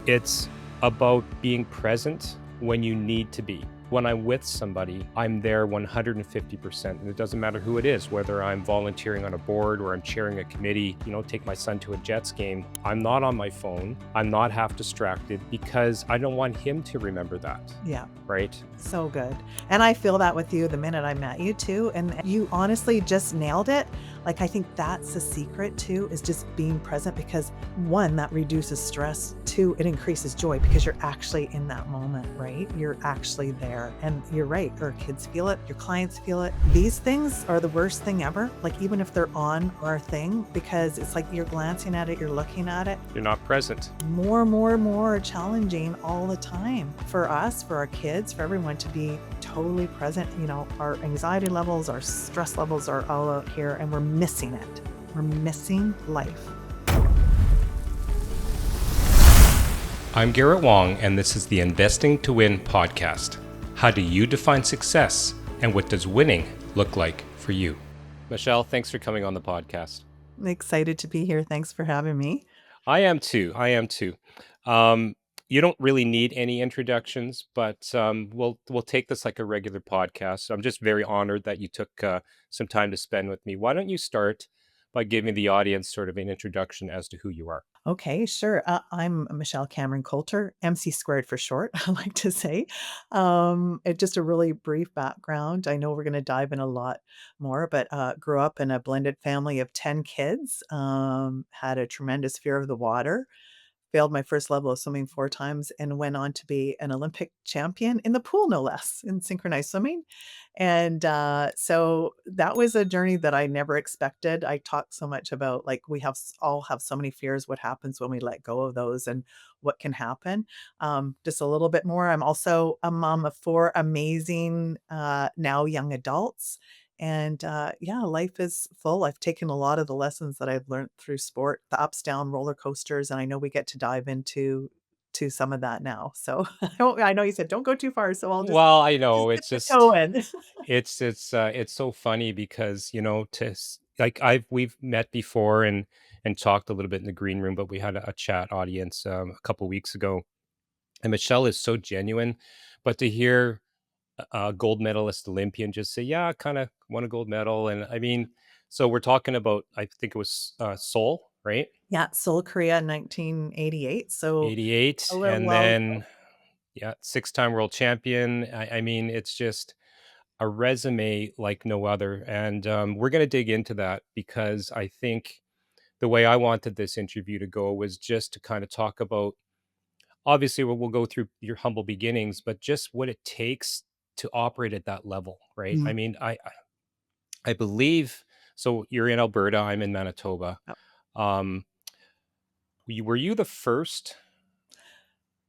It's about being present when you need to be. When I'm with somebody, I'm there 150%. And it doesn't matter who it is, whether I'm volunteering on a board or I'm chairing a committee, take my son to a Jets game. I'm not on my phone. I'm not half distracted because I don't want him to remember that. Yeah. Right. So good. And I feel that with you the minute I met you too. And you honestly just nailed it. Like, I think that's the secret too, is just being present because one, that reduces stress. Two, it increases joy because you're actually in that moment, right? You're actually there. And you're right. Our kids feel it. Your clients feel it. These things are the worst thing ever. Like, even if they're on our thing, because it's like you're glancing at it, you're looking at it. You're not present. More challenging all the time for us, for our kids, for everyone to be totally present. Our anxiety levels, our stress levels are all out here and we're missing it. We're missing life. I'm Garrett Wong, and this is the Investing to Win podcast. How do you define success, and what does winning look like for you? Michelle, thanks for coming on the podcast. I'm excited to be here. Thanks for having me. I am too. You don't really need any introductions, but we'll take this like a regular podcast. I'm just very honored that you took some time to spend with me. Why don't you start by giving the audience sort of an introduction as to who you are? Okay, sure. I'm Michelle Cameron Coulter, MC squared for short, I like to say. Just a really brief background. I know we're going to dive in a lot more, but grew up in a blended family of 10 kids, had a tremendous fear of the water, failed my first level of swimming 4 times, and went on to be an Olympic champion in the pool, no less, in synchronized swimming. And so that was a journey that I never expected. I talk so much about, like, we all have so many fears. What happens when we let go of those, and what can happen? Just a little bit more. I'm also a mom of 4 amazing now young adults. And yeah, life is full. I've taken a lot of the lessons that I've learned through sport, the ups, down roller coasters, and I know we get to dive into some of that now. So I know you said don't go too far, so I'll just Well, I know dip it's the just toe in. it's so funny because like we've met before and talked a little bit in the green room, but we had a chat audience a couple weeks ago, and Michelle is so genuine, but to hear a gold medalist Olympian just say, "Yeah, kind of won a gold medal," and I mean, so we're talking about I think it was Seoul, right? Yeah, Seoul, Korea, 1988. So a 88, little and while ago. then yeah, 6-time world champion. I mean, it's just a resume like no other. And we're going to dig into that because I think the way I wanted this interview to go was just to kind of talk about obviously we'll go through your humble beginnings, but just what it takes to operate at that level, right? I Mm. mean, I believe so. You're in Alberta, I'm in Manitoba. Yep. Um, were you the first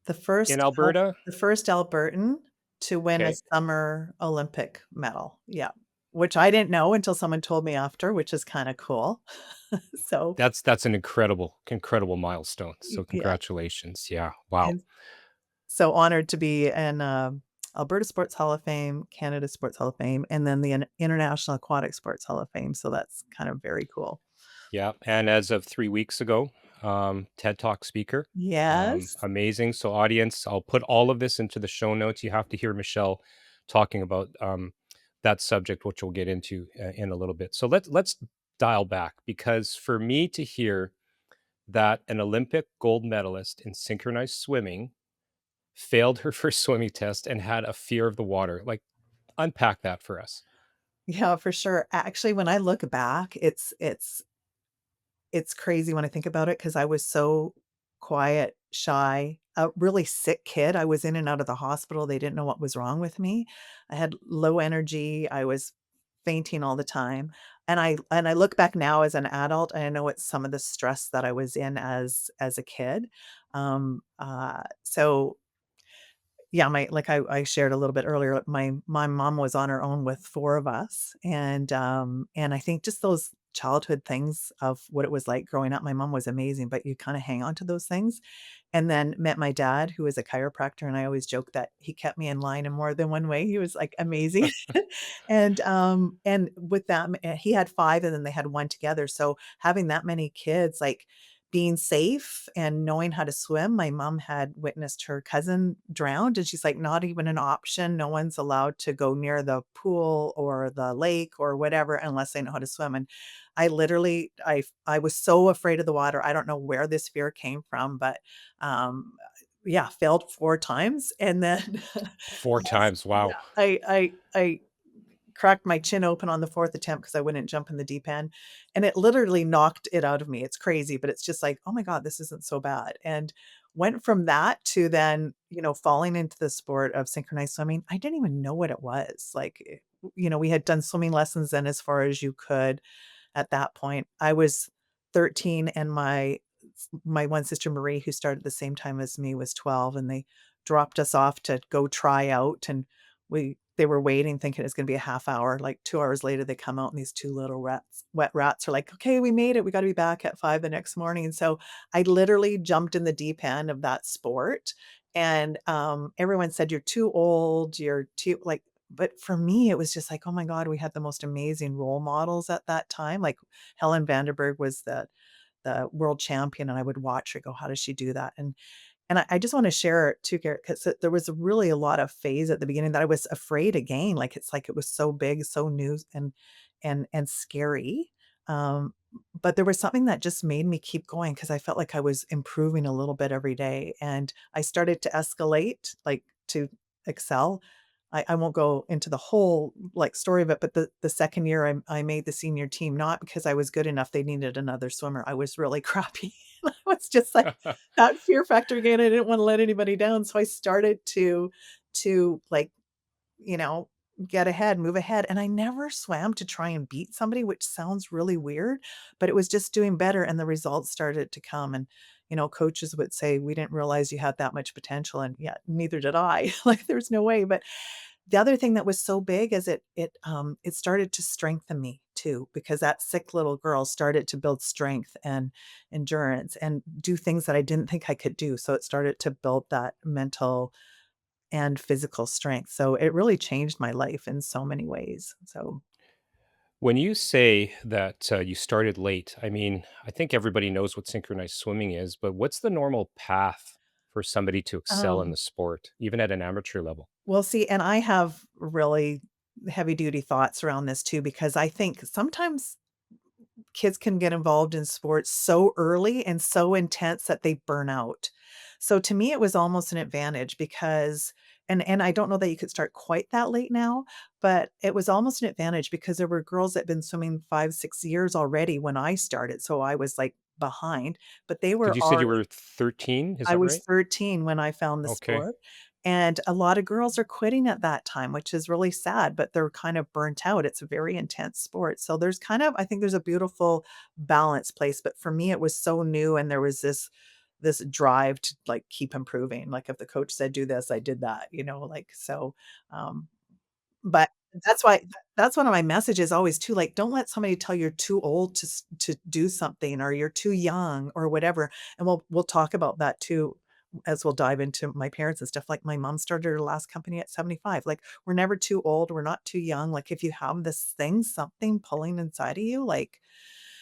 The in first Al Alberta? the first Albertan to win a Okay. summer Olympic medal. Yeah, which I didn't know until someone told me after, which is kinda cool. So, That's an incredible milestone. So yeah, congratulations. Yeah. Wow. and so honored to be in, Alberta Sports Hall of Fame, Canada Sports Hall of Fame, and then the International Aquatic Sports Hall of Fame, so that's kind of very cool. Yeah, and as of 3 weeks ago, TED Talk speaker, Yes. amazing. So audience, I'll put all of this into the show notes. You have to hear Michelle talking about, that subject, which we'll get into, in a little bit. So let's dial back because for me to hear that an Olympic gold medalist in synchronized swimming failed her first swimming test and had a fear of the water, like, unpack that for us. Yeah, for sure. Actually, when I look back, it's crazy when I think about it because I was so quiet, shy, a really sick kid. I was in and out of the hospital. They didn't know what was wrong with me. I had low energy. I was fainting all the time. And I look back now as an adult, and I know it's some of the stress that I was in as a kid. So yeah, my like I shared a little bit earlier, my mom was on her own with 4 of us, and I think just those childhood things of what it was like growing up. My mom was amazing, but you kinda hang on to those things, and then met my dad, who is a chiropractor, and I always joke that he kept me in line in more than one way. He was, like, amazing. And with that, he had 5 and then they had 1 together, so having that many kids, like, being safe and knowing how to swim. My mom had witnessed her cousin drowned, and she's like, "Not even an option. No one's allowed to go near the pool or the lake or whatever unless they know how to swim." And I literally I was so afraid of the water. I don't know where this fear came from, but, um, yeah, failed 4 times, and then 4 yes, times, yeah, wow. I cracked my chin open on the 4th attempt because I wouldn't jump in the deep end, and it literally knocked it out of me. It's crazy, but it's just like, "Oh my god, this isn't so bad," and went from that to then, falling into the sport of synchronized swimming. I didn't even know what it was, like, we had done swimming lessons then as far as you could at that point. I was 13 and my one sister Marie, who started the same time as me, was 12, and they dropped us off to go try out, and they were waiting thinking it's gonna be a half hour. Like 2 hours later, they come out and these 2 little wet rats are like, "Okay, we made it. We gotta be back at 5 the next morning." And so I literally jumped in the deep end of that sport, and, everyone said, "You're too old, you're too" like, but for me, it was just like, "Oh my god, we had the most amazing role models at that time." Like, Helen Vanderburg was the world champion, and I would watch her go, "How does she do that?" And I just wanna share too, Garrett, 'cause there was really a lot of phase at the beginning that I was afraid again, like, it's like it was so big, so new, and scary, but there was something that just made me keep going because I felt like I was improving a little bit every day, and I started to escalate, like, to excel. I won't go into the whole, like, story of it, but the 2nd year I made the senior team, not because I was good enough, they needed another swimmer, I was really crappy. I was just like that fear factor again, I didn't wanna let anybody down, so I started to, like, you know, get ahead, move ahead, and I never swam to try and beat somebody, which sounds really weird, but it was just doing better, and the results started to come, and, coaches would say, "We didn't realize you had that much potential," and yeah, neither did I, like, there's no way. But the other thing that was so big is it started to strengthen me too, because that sick little girl started to build strength and endurance and do things that I didn't think I could do, so it started to build that mental and physical strength, so it really changed my life in so many ways, so When you say that, you started late, I mean, I think everybody knows what synchronized swimming is, but what's the normal path for somebody to excel in um, the sport, even at an amateur level? well, see, and I have really heavy duty thoughts around this too, because I think sometimes kids can get involved in sports so early and so intense that they burn out. So to me, it was almost an advantage because and I don't know that you could start quite that late now, but it was almost an advantage because there were girls that had been swimming 5, 6 years already when I started, so I was, like, behind, but they Did were you said you already were 13? Is I that was right? 13 when I found the Okay. sport, and a lot of girls are quitting at that time, which is really sad, but they're kind of burnt out. It's a very intense sport. So there's kind of I think there's a beautiful balance place, but for me, it was so new and there was this drive to, like, keep improving. Like, if the coach said, "Do this," I did that, like, so, um but that's one of my messages always too, like, don't let somebody tell you're too old to do something or you're too young or whatever, and we'll talk about that too as we'll dive into my parents and stuff, like, my mom started her last company at 75, like, we're never too old, we're not too young, like, if you have this thing, something pulling inside of you, like,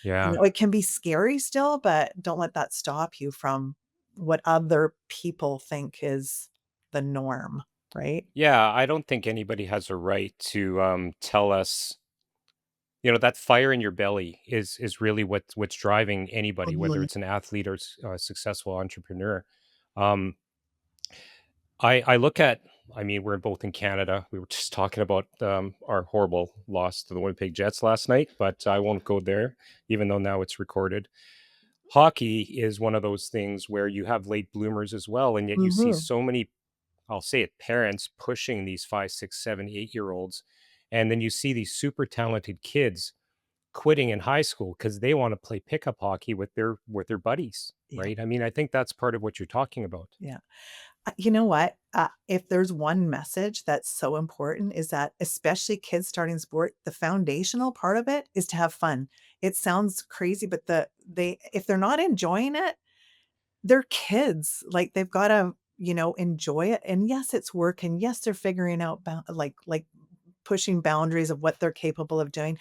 Yeah. it can be scary still, but don't let that stop you from what other people think is the norm, right? Yeah, I don't think anybody has a right to, tell us that fire in your belly is really what's driving anybody, whether Totally. it's an athlete or a successful entrepreneur. Um, I look at I mean, we're both in Canada. We were just talking about, our horrible loss to the Winnipeg Jets last night, but I won't go there, even though now it's recorded. Hockey is one of those things where you have late bloomers as well, and yet you see Mhm. so many, I'll say it, parents pushing these 5, 6, 7, 8 year olds. And then you see these super talented kids quitting in high school because they want to play pickup hockey with their buddies, Yeah, right? I mean, I think that's part of what you're talking about. yeah. You know what? If there's one message that's so important is that especially kids starting sport, the foundational part of it is to have fun. It sounds crazy, but they if they're not enjoying it, they're kids. Like they've gotta, enjoy it. And yes, it's work, and yes, they're figuring out like pushing boundaries of what they're capable of doing.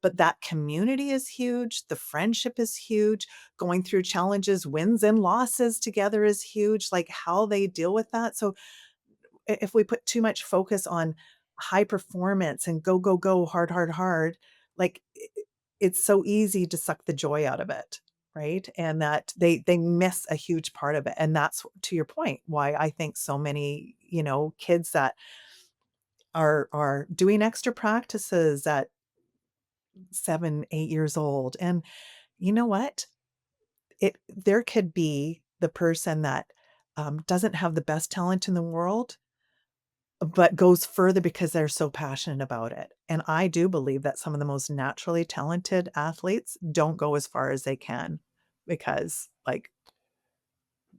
But that community is huge, the friendship is huge, going through challenges, wins and losses together is huge, like, how they deal with that. So, if we put too much focus on high performance and go, go, go, hard, hard, hard, like, it's so easy to suck the joy out of it, right? And that they miss a huge part of it, and that's, to your point, why I think so many, kids that are doing extra practices at 7, 8 years old, and you know what? There could be the person that, doesn't have the best talent in the world, but goes further because they're so passionate about it, and I do believe that some of the most naturally talented athletes don't go as far as they can because, like,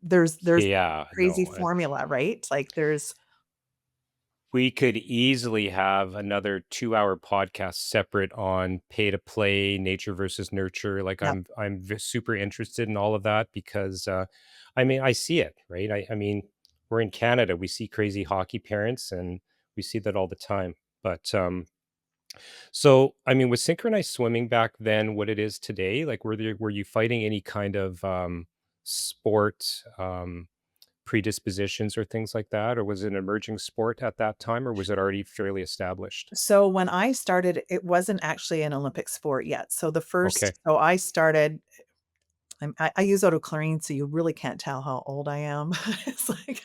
there's Yeah, crazy no, formula, right? Like, there's we could easily have another 2-hour podcast separate on pay to play, nature versus nurture. Like yeah. super interested in all of that because I mean I see it, right? I mean, we're in Canada, we see crazy hockey parents and we see that all the time. But so I mean, was synchronized swimming back then what it is today? Like were you fighting any kind of sport predispositions or things like that? Or was it an emerging sport at that time, or was it already fairly established? So when I started, it wasn't actually an Olympic sport yet. So the Okay. first so I started I use eau de chlorine, so you really can't tell how old I am. It's like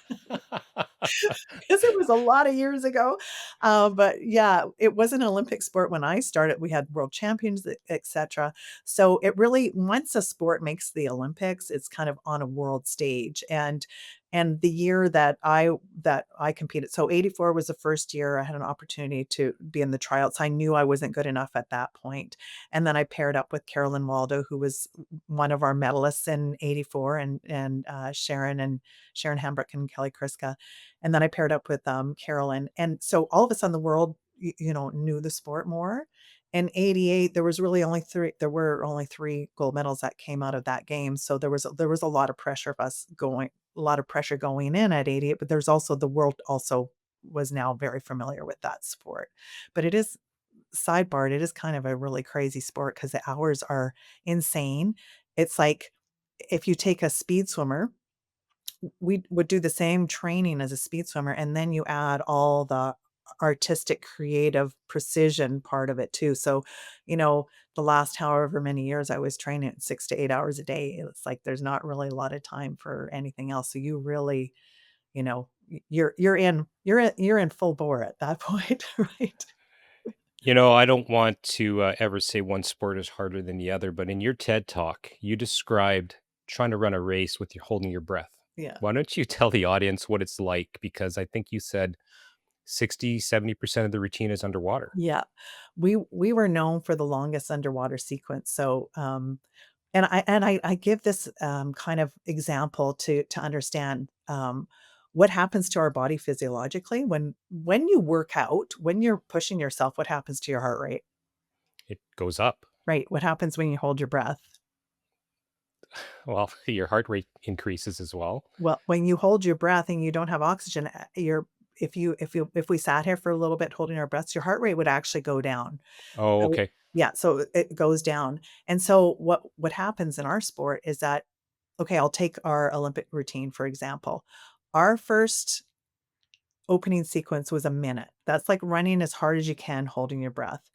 because it was a lot of years ago. But yeah, it was an Olympic sport when I started. We had world champions, etc. So it really, once a sport makes the Olympics, it's kind of on a world stage. And the year that I competed, so 84 was the first year I had an opportunity to be in the tryouts. I knew I wasn't good enough at that point. And then I paired up with Carolyn Waldo, who was one of our medalists in 84, and Sharon Hambrook and Kelly Kriska, and then I paired up with, Carolyn, and so all of a sudden the world, knew the sport more. In '88, there were only 3 gold medals that came out of that game, so there was a lot of pressure of us going a lot of pressure going in at '88, but there's also the world also was now very familiar with that sport. But it is sidebar, it is kind of a really crazy sport because the hours are insane. It's like if you take a speed swimmer, we would do the same training as a speed swimmer, and then you add all the artistic, creative precision part of it too. So, the last however many years I was training 6 to 8 hours a day, it's like there's not really a lot of time for anything else. So you really, you're in full bore at that point, right? I don't want to ever say one sport is harder than the other, but in your TED talk, you described trying to run a race with your holding your breath. Yeah. Why don't you tell the audience what it's like? Because I think you said 60, 70% of the routine is underwater. Yeah. We were known for the longest underwater sequence. So, and I give this, kind of example to understand, what happens to our body physiologically when you work out, when you're pushing yourself, what happens to your heart rate? It goes up. Right? What happens when you hold your breath? Well, your heart rate increases as well. Well, when you hold your breath and you don't have oxygen, your if we sat here for a little bit holding our breaths, your heart rate would actually go down. Oh, So okay. yeah, so it goes down. And so what happens in our sport is that, okay, I'll take our Olympic routine, for example. Our first opening sequence was a minute. That's like running as hard as you can, holding your breath.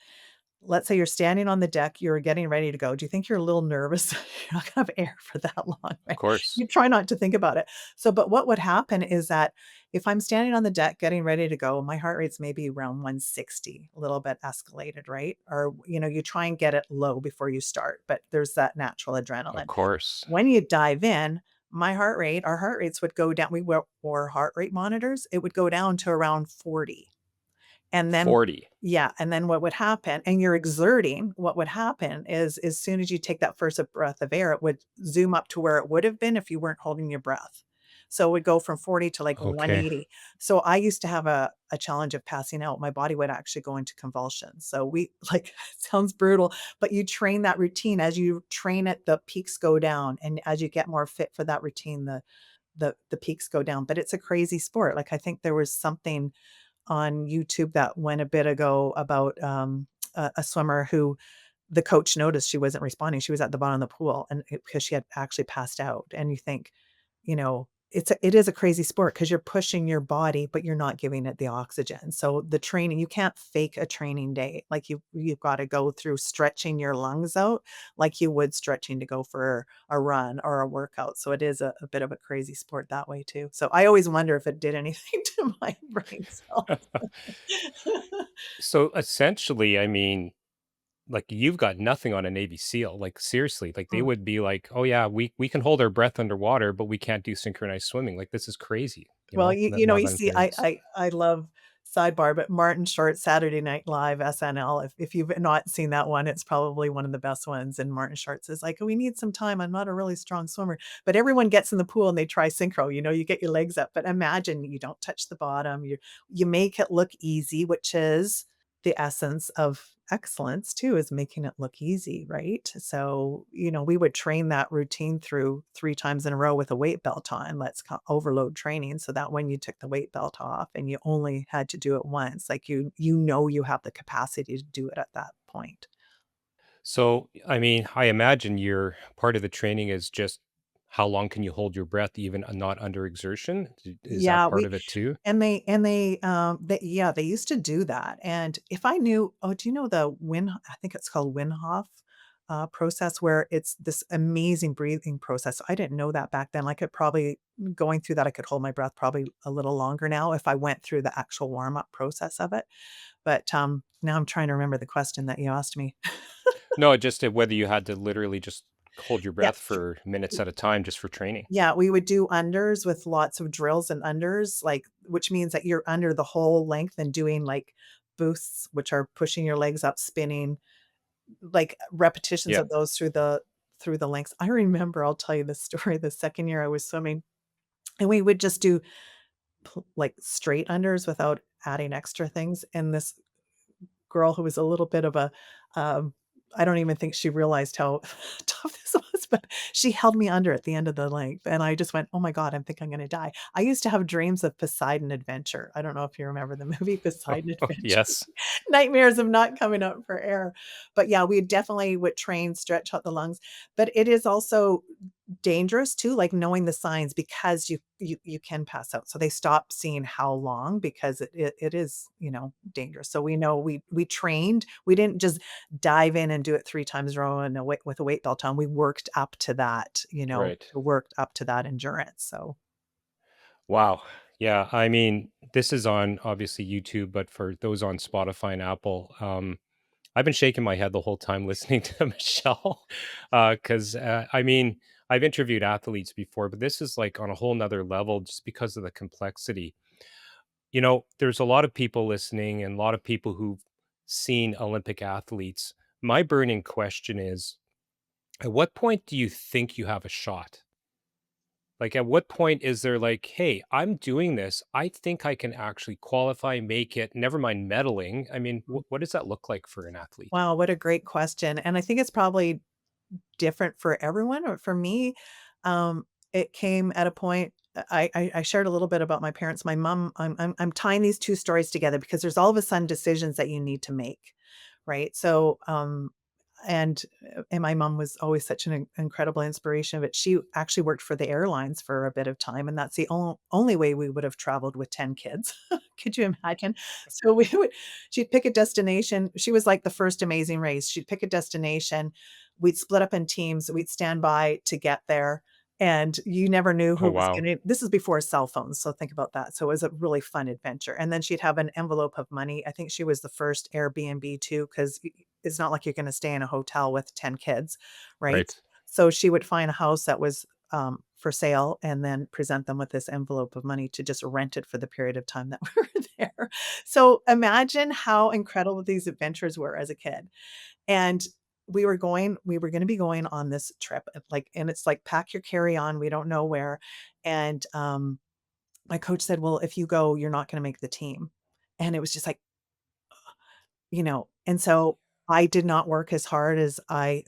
Let's say you're standing on the deck, you're getting ready to go. Do you think you're a little nervous? You're not gonna have air for that long, Of right? course. You try not to think about it. So, but what would happen is that if I'm standing on the deck getting ready to go, my heart rate's maybe around 160, a little bit escalated, right? Or, you try and get it low before you start, but there's that natural Of adrenaline. course. When you dive in, our heart rates would go down. We wore heart rate monitors. It would go down to around 40. And then 40. yeah, and then what would happen, and you're exerting, what would happen is as soon as you take that first breath of air, it would zoom up to where it would have been if you weren't holding your breath. So it would go from 40 to like Okay. 180. So I used to have a challenge of passing out. My body would actually go into convulsions. So we like it sounds brutal, but you train that routine. As you train it, the peaks go down. And as you get more fit for that routine, the peaks go down. But it's a crazy sport. Like I think there was something on YouTube that went a bit ago about, a swimmer who the coach noticed she wasn't responding. She was at the bottom of the pool and because she had actually passed out. And you think, it is a crazy sport because 'cause you're pushing your body, but you're not giving it the oxygen. So the training, you can't fake a training day. Like you've gotta go through stretching your lungs out like you would stretching to go for a run or a workout. So it is a bit of a crazy sport that way too. So I always wonder if it did anything to my brain cells. So essentially, I mean, like you've got nothing on a Navy SEAL. Like seriously, like they Mm. would be like, "Oh yeah, we can hold our breath underwater, but we can't do synchronized swimming." Like this is crazy, Well, Now you that I'm see, hearing this. I love sidebar, but Martin Short's Saturday Night Live, SNL, if you've not seen that one, it's probably one of the best ones, and Martin Short says like, "We need some time, I'm not a really strong swimmer," but everyone gets in the pool and they try synchro, you get your legs up, but imagine you don't touch the bottom, you make it look easy, which is the essence of excellence too, is making it look easy, right? So, we would train that routine through 3 times in a row with a weight belt on. Let's ca overload training so that when you took the weight belt off and you only had to do it once, like, you have the capacity to do it at that point. So, I mean, I imagine your part of the training is just how long can you hold your breath even not under exertion? Is that Yeah, part we of it too? yeah, they used to do that, and if I knew do you know the I think it's called Wim process where it's this amazing breathing process. I didn't know that back then. I could probably going through that, I could hold my breath probably a little longer now if I went through the actual warm-up process of it, but, now I'm trying to remember the question that you asked me. No, just whether you had to literally just hold your Yeah. breath for minutes at a time just for training. Yeah, we would do unders with lots of drills and unders, like, which means that you're under the whole length and doing, like, boosts, which are pushing your legs up, spinning, like, repetitions Yeah. of those through the lengths. I remember, I'll tell you this story, the 2nd year I was swimming, and we would just do like, straight unders without adding extra things, and this girl who was a little bit of a, um I don't even think she realized how tough this was, but she held me under at the end of the length, and I just went, "Oh my god, I think I'm gonna die." I used to have dreams of Poseidon Adventure. I don't know if you remember the movie Poseidon Adventure. Yes. Nightmares of not coming up for air. But yeah, we definitely would train, stretch out the lungs, but it is also dangerous too, like knowing the signs because you can pass out. So they stop seeing how long because it is, dangerous. So we know we trained. We didn't just dive in and do it 3 times in a row and with a weight belt on. We worked up to that, Right. worked up to that endurance. So Wow. Yeah. I mean, this is on obviously YouTube, but for those on Spotify and Apple, I've been shaking my head the whole time listening to Michelle. Because I mean, I've interviewed athletes before, but this is like on a whole nother level just because of the complexity. There's a lot of people listening and a lot of people who've seen Olympic athletes. My burning question is, at what point do you think you have a shot? Like, at what point is there like, "Hey, I'm doing this. I think I can actually qualify, make it, never mind medaling." I mean, what does that look like for an athlete? wow, what a great question. And I think it's probably different for everyone, or for me, it came at a point I shared a little bit about my parents. My mom I'm tying these 2 stories together because there's all of a sudden decisions that you need to make, right? So, and and my mom was always such an incredible inspiration, but she actually worked for the airlines for a bit of time, and that's the only way we would have traveled with 10 kids. Could you imagine? So we would she'd pick a destination. She was like the first Amazing Race. She'd pick a destination. We'd split up in teams. We'd stand by to get there, and you never knew Oh, who was wow. gonna this is before cell phones, so think about that. So it was a really fun adventure, and then she'd have an envelope of money. I think she was the first Airbnb too, 'cause it's not like you're gonna stay in a hotel with 10 kids, right? Right. So she would find a house that was, for sale and then present them with this envelope of money to just rent it for the period of time that we were there. So imagine how incredible these adventures were as a kid. And we were gonna be going on this trip, and it's like, "Pack your carry-on, we don't know where." And, my coach said, "Well, if you go, you're not gonna make the team." And it was just like, and so I did not work as hard as I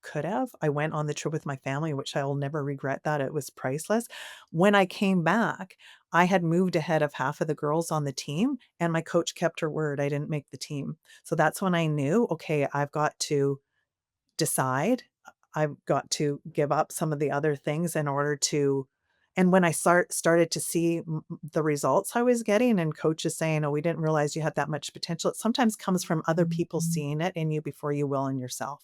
could have. I went on the trip with my family, which I will never regret that, it was priceless. When I came back, I had moved ahead of half of the girls on the team, and my coach kept her word, I didn't make the team. So that's when I knew, "Okay, I've got to decide. I've got to give up some of the other things in order to." And when I started to see the results I was getting and coaches saying, "Oh, we didn't realize you had that much potential," it sometimes comes from other people seeing it in you before you will in yourself.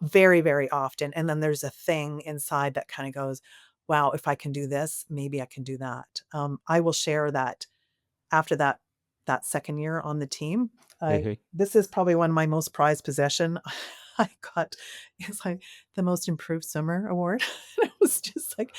Very, very often. And then there's a thing inside that kind of goes, wow, if I can do this, maybe I can do that. I will share that after that second year on the team, I Mhm. this is probably one of my most prized possession. I got it's like the most improved swimmer award. It was just like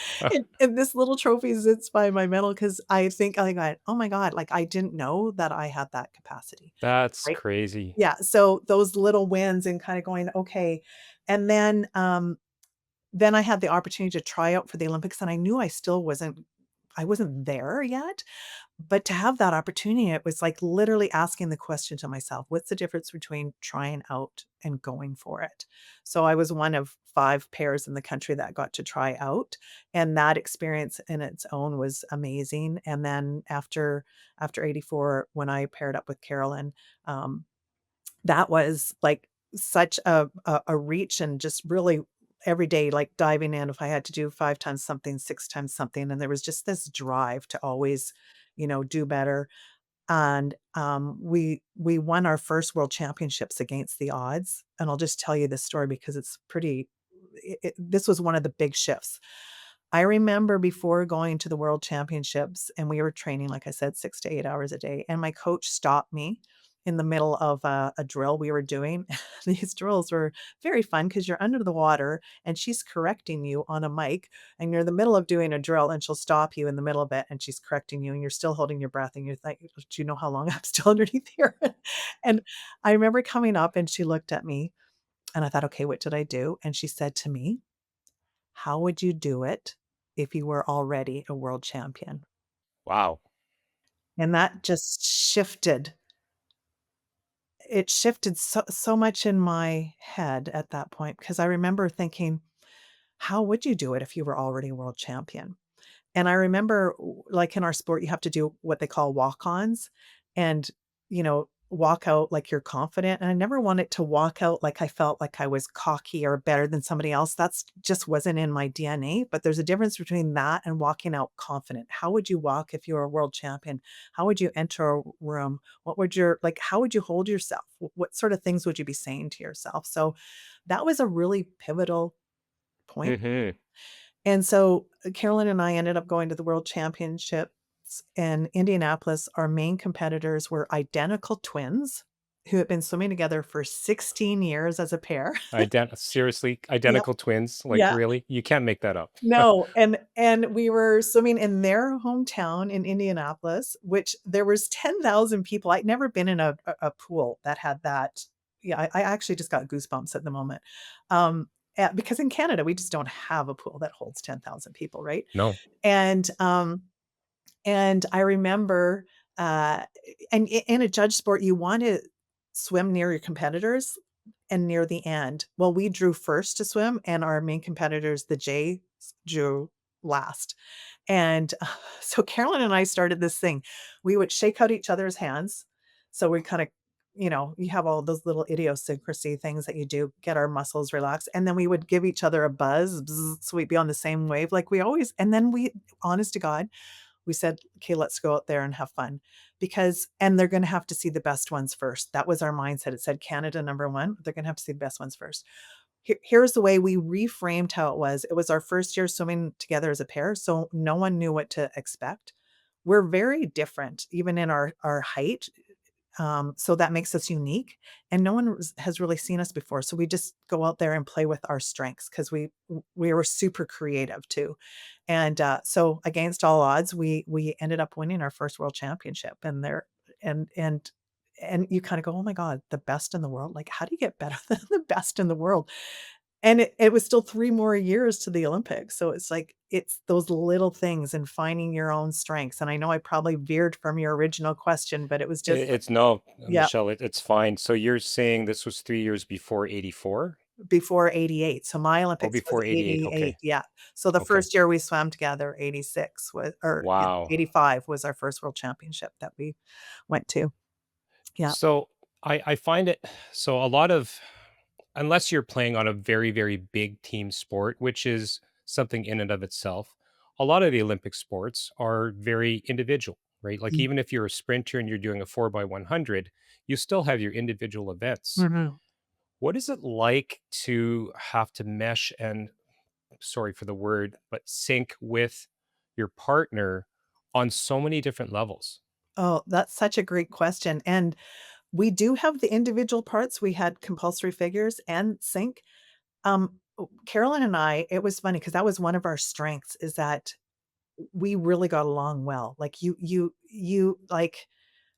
and this little trophy sits by my medal because I think I got, "Oh my god," like, I didn't know that I had that capacity, That's right? crazy. Yeah, so those little wins and kinda going, "Okay." And then I had the opportunity to try out for the Olympics, and I knew I wasn't there yet, but to have that opportunity, it was like literally asking the question to myself, what's the difference between trying out and going for it? So I was one of 5 pairs in the country that got to try out, and that experience in its own was amazing. And then after '84, when I paired up with Carolyn, um, that was, like, such a reach and just really every day, like, diving in if I had to do 5 times something, 6 times something, and there was just this drive to always, do better, and, we won our first world championships against the odds, and I'll just tell you this story because it's pretty this was one of the big shifts. I remember before going to the world championships, and we were training, like I said, 6 to 8 hours a day, and my coach stopped me in the middle of a drill we were doing. These drills were very fun because 'cause you're under the water, and she's correcting you on a mic, and you're in the middle of doing a drill, and she'll stop you in the middle of it, and she's correcting you, and you're still holding your breath, and you're like, "Do you know how long I'm still underneath here?" And I remember coming up, and she looked at me, and I thought, "Okay, what did I do?" And she said to me, "How would you do it if you were already a world champion?" Wow. And that just shifted. It shifted so much in my head at that point because I remember thinking, "How would you do it if you were already a world champion?" And I remember, like, in our sport, you have to do what they call walk-ons and, walk out like you're confident, and I never wanted to walk out like I felt like I was cocky or better than somebody else. That's just wasn't in my DNA, but there's a difference between that and walking out confident. How would you walk if you were a world champion? How would you enter a room? What would your like, how would you hold yourself? What sort of things would you be saying to yourself? So, that was a really pivotal point. Mhm. And so, Carolyn and I ended up going to the World Championships in Indianapolis. Our main competitors were identical twins who had been swimming together for 16 years as a pair. Seriously, Yep. identical twins? Like, Yeah. really? You can't make that up. No, and we were swimming in their hometown in Indianapolis, which there was 10,000 people. I'd never been in a pool that had that. Yeah, I actually just got goosebumps at the moment. Because in Canada, we just don't have a pool that holds 10,000 people, right? No. And, I remember, uh, and in a judge sport, you want to swim near your competitors and near the end. Well, we drew first to swim, and our main competitors, the Jays, drew last. And so Carolyn and I started this thing. We would shake out each other's hands. So we kind of, you have all those little idiosyncrasy things that you do, get our muscles relaxed. And then we would give each other a buzz, bzz, so we'd be on the same wave like we always. And then honest to God, we said, "Okay, let's go out there and have fun." And they're gonna have to see the best ones first. That was our mindset. It said Canada number 1, they're gonna have to see the best ones first. Here's the way we reframed how it was. It was our first year swimming together as a pair, so no one knew what to expect. We're very different, even in our height. So that makes us unique, and no one has really seen us before. So we just go out there and play with our strengths because we were super creative too, and so against all odds, we ended up winning our first world championship, and there and and and you kind of go, oh my god, the best in the world! Like, how do you get better than the best in the world? And it was still 3 more years to the Olympics, so it's like, it's those little things and finding your own strengths, and I know I probably veered from your original question, but it was just It's no, yeah. Michelle, it's fine. So you're saying this was 3 years before '84? before '88. So my Oh, Olympics was before '88, '88, okay, yeah. So the okay. first year we swam together, '86 was or yeah, Wow. '85 was our first world championship that we went to. Yeah. So, I find it so a lot of unless you're playing on a very, very big team sport, which is something in and of itself, a lot of the Olympic sports are very individual, right? Like, Mm. even if you're a sprinter and you're doing a 4 by 100, you still have your individual events. Mhm. What is it like to have to mesh and, sorry for the word, but sync with your partner on so many different levels? Oh, that's such a great question, and we do have the individual parts. We had compulsory figures and sync. Carolyn and I, it was funny because that was one of our strengths is that we really got along well. Like like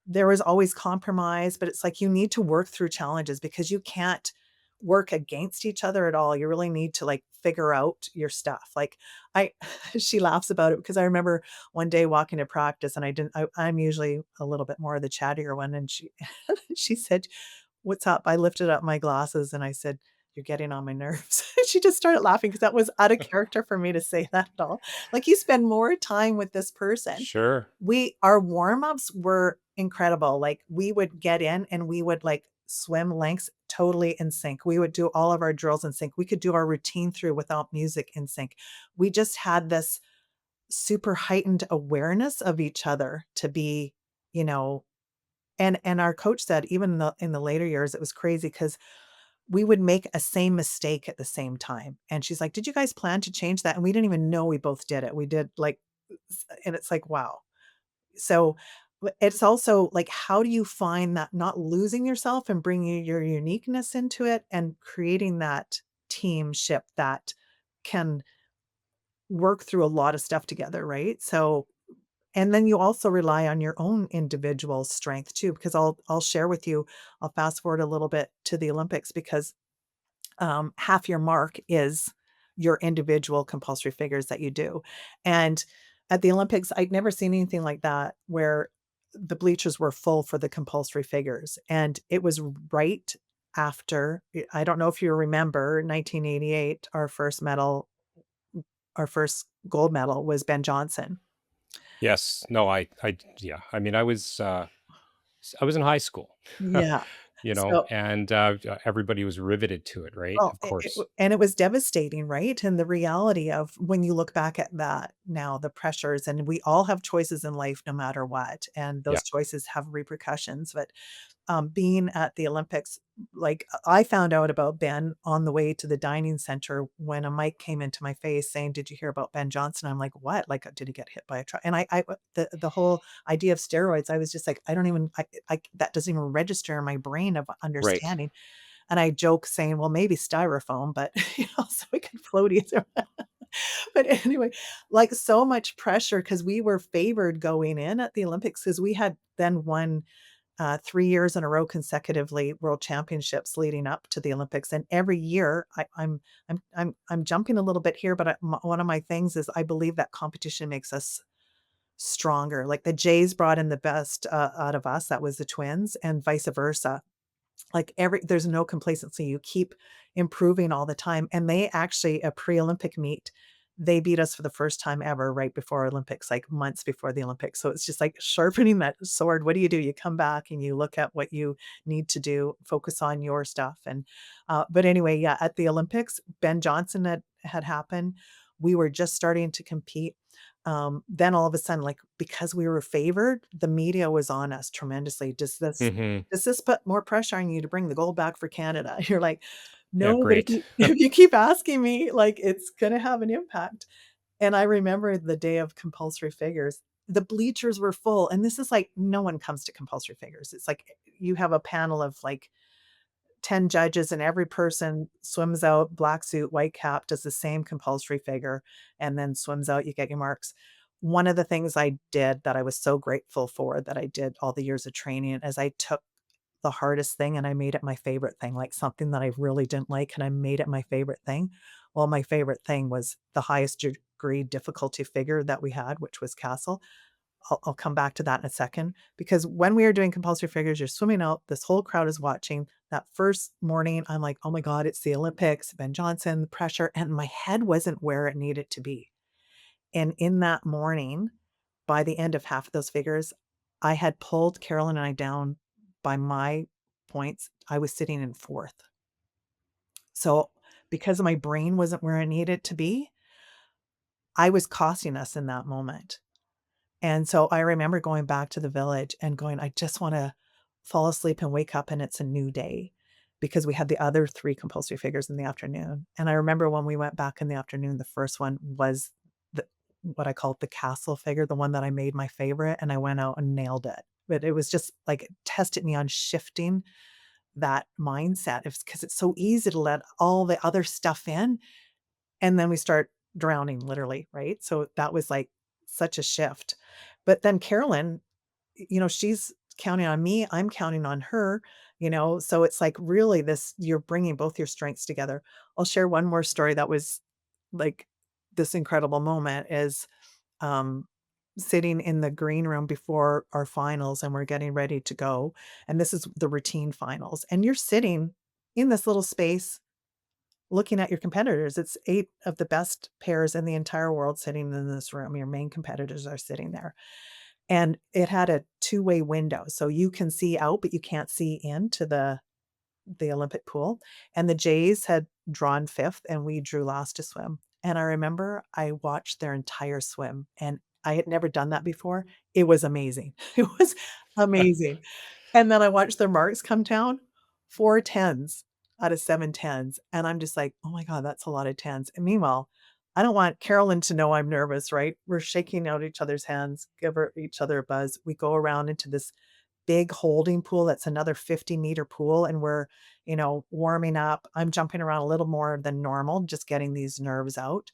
there was always compromise, but it's like you need to work through challenges because you can't work against each other at all. You really need to like figure out your stuff. Like I she laughs about it because I remember one day walking to practice and I'm usually a little bit more of the chattier one and she she said, "What's up?" I lifted up my glasses and I said, "You're getting on my nerves." She just started laughing because that was out of character for me to say that at all. Like you spend more time with this person. Sure. We our warm-ups were incredible, like, we would get in and we would, like, swim lengths totally in sync. We would do all of our drills in sync. We could do our routine through without music in sync. We just had this super heightened awareness of each other to be, you know and our coach said even in the later years, it was crazy because we would make a same mistake at the same time, and she's like, "Did you guys plan to change that?" And we didn't even know we both did it. We did, like and it's like, wow. So, it's also like, how do you find that not losing yourself and bringing your uniqueness into it and creating that teamship that can work through a lot of stuff together, right? So and then you also rely on your own individual strength too, because I'll share with you, I'll fast forward a little bit to the Olympics because half your mark is your individual compulsory figures that you do. And at the Olympics, I'd never seen anything like that where the bleachers were full for the compulsory figures. And it was right after, I don't know if you remember 1988, our first gold medal was Ben Johnson. Yes. No, yeah. I mean, I was in high school, Yeah. So and, everybody was riveted to it, right? well, Of course. and it was devastating, right? And the reality of when you look back at that now, the pressures, and we all have choices in life no matter what, and Yeah. those choices have repercussions. But being at the Olympics, like I found out about Ben on the way to the dining center when a mic came into my face saying, "Did you hear about Ben Johnson?" I'm like, "What? Like, did he get hit by a truck?" And the whole idea of steroids, I was just like, I don't even, that doesn't even register in my brain of Right. understanding. And I joke saying, "Well, maybe styrofoam, but, so we could float either." But anyway, like, so much pressure because we were favored going in at the Olympics because we had then won, 3 years in a row consecutively world championships leading up to the Olympics, and every year I'm jumping a little bit here, but one of my things is I believe that competition makes us stronger. Like, the Jays brought in the best, out of us, that was the Twins, and vice versa. Like there's no complacency. You keep improving all the time. And they actually a pre-Olympic meet, they beat us for the first time ever right before Olympics, like months before the Olympics. So it's just like sharpening that sword. What do? You come back and you look at what you need to do, focus on your stuff. And but anyway, yeah, at the Olympics, Ben Johnson had happened. We were just starting to compete. Then all of a sudden, like because we were favored, the media was on us tremendously. Mhm. Does this put more pressure on you to bring the gold back for Canada? You're like, Yeah, "No, but if great. if you keep asking me, like, it's gonna have an impact." And I remember the day of compulsory figures, the bleachers were full, and this is like no one comes to compulsory figures. It's like you have a panel of, like, 10 judges and every person swims out, black suit, white cap, does the same compulsory figure, and then swims out, you get your marks. One of the things I did that I was so grateful for that I did all the years of training is I took the hardest thing and I made it my favorite thing, like something that I really didn't like and I made it my favorite thing. Well, my favorite thing was the highest degree difficulty figure that we had, which was castle. I'll come back to that in a second because when we are doing compulsory figures, you're swimming out, this whole crowd is watching. That first morning, I'm like, "Oh my god, it's the Olympics, Ben Johnson, the pressure," and my head wasn't where it needed to be. And in that morning, by the end of half of those figures, I had pulled Carolyn and I down by my points. I was sitting in 4th. So, because my brain wasn't where it needed to be, I was costing us in that moment. And so I remember going back to the village and going, "I just wanna fall asleep and wake up and it's a new day," because we had the other 3 compulsory figures in the afternoon. And I remember when we went back in the afternoon, the first one was the what I call the castle figure, the one that I made my favorite, and I went out and nailed it. But it was just like it tested me on shifting that mindset. It's because it's so easy to let all the other stuff in, and then we start drowning literally, right? So that was like such a shift. But then Carolyn, she's counting on me, I'm counting on her, so it's like really this you're bringing both your strengths together. I'll share one more story that was like this incredible moment is um sitting in the green room before our finals and we're getting ready to go, and this is the routine finals, and you're sitting in this little space looking at your competitors. It's 8 of the best pairs in the entire world sitting in this room. Your main competitors are sitting there. And it had a two-way window, so you can see out, but you can't see into the Olympic pool. And the Jays had drawn 5th, and we drew last to swim. And I remember I watched their entire swim, and I had never done that before. It was amazing. It was amazing. And then I watched their marks come down, 4 tens out of 7 tens, and I'm just like, "Oh my god, that's a lot of tens." And meanwhile, I don't want Carolyn to know I'm nervous, right? We're shaking out each other's hands, give each other a buzz. We go around into this big holding pool that's another 50-meter pool, and we're, warming up. I'm jumping around a little more than normal, just getting these nerves out.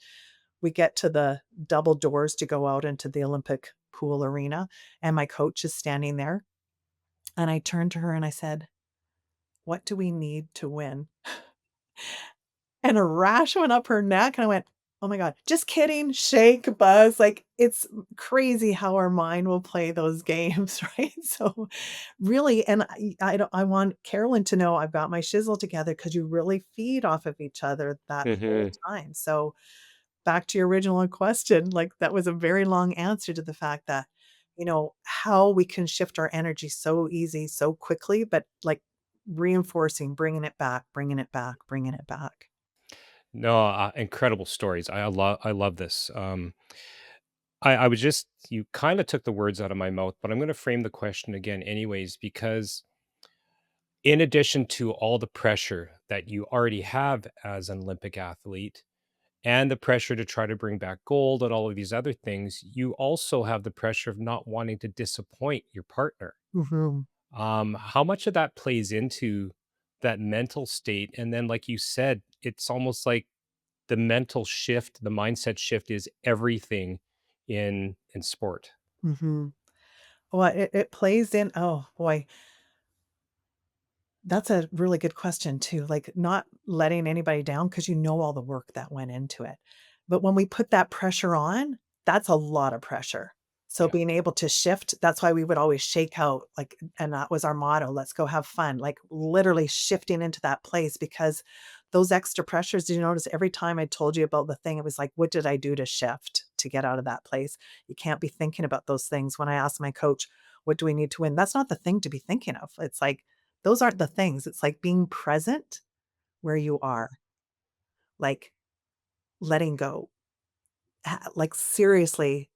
We get to the double doors to go out into the Olympic pool arena, and my coach is standing there, and I turned to her and I said, "What do we need to win?" And a rash went up her neck, and I went, "Oh my god, just kidding, shake, buzz." Like, it's crazy how our mind will play those games, right? So, really and I want Carolyn to know I've got my shizzle together because you really feed off of each other that whole Mhm. time. So, back to your original question, like, that was a very long answer to the fact that, how we can shift our energy so easy, so quickly, but, like, reinforcing, bringing it back, bringing it back, bringing it back. No, incredible stories. I love this. I was just you kind of took the words out of my mouth, but I'm going to frame the question again, anyways, because in addition to all the pressure that you already have as an Olympic athlete and the pressure to try to bring back gold and all of these other things, you also have the pressure of not wanting to disappoint your partner. Mhm. How much of that plays into that mental state? And then, like you said, it's almost like the mental shift, the mindset shift is everything in sport. Mhm. Well, it plays in oh, boy, that's a really good question too, like, not letting anybody down because you know all the work that went into it. But when we put that pressure on, that's a lot of pressure. So Yeah. being able to shift, that's why we would always shake out, like and that was our motto, "Let's go have fun," like, literally shifting into that place because those extra pressures, did you notice every time I told you about the thing, it was like, "What did I do to shift to get out of that place?" You can't be thinking about those things. When I asked my coach, "What do we need to win?" That's not the thing to be thinking of. It's like, those aren't the things. It's like being present where you are, like letting go, like seriously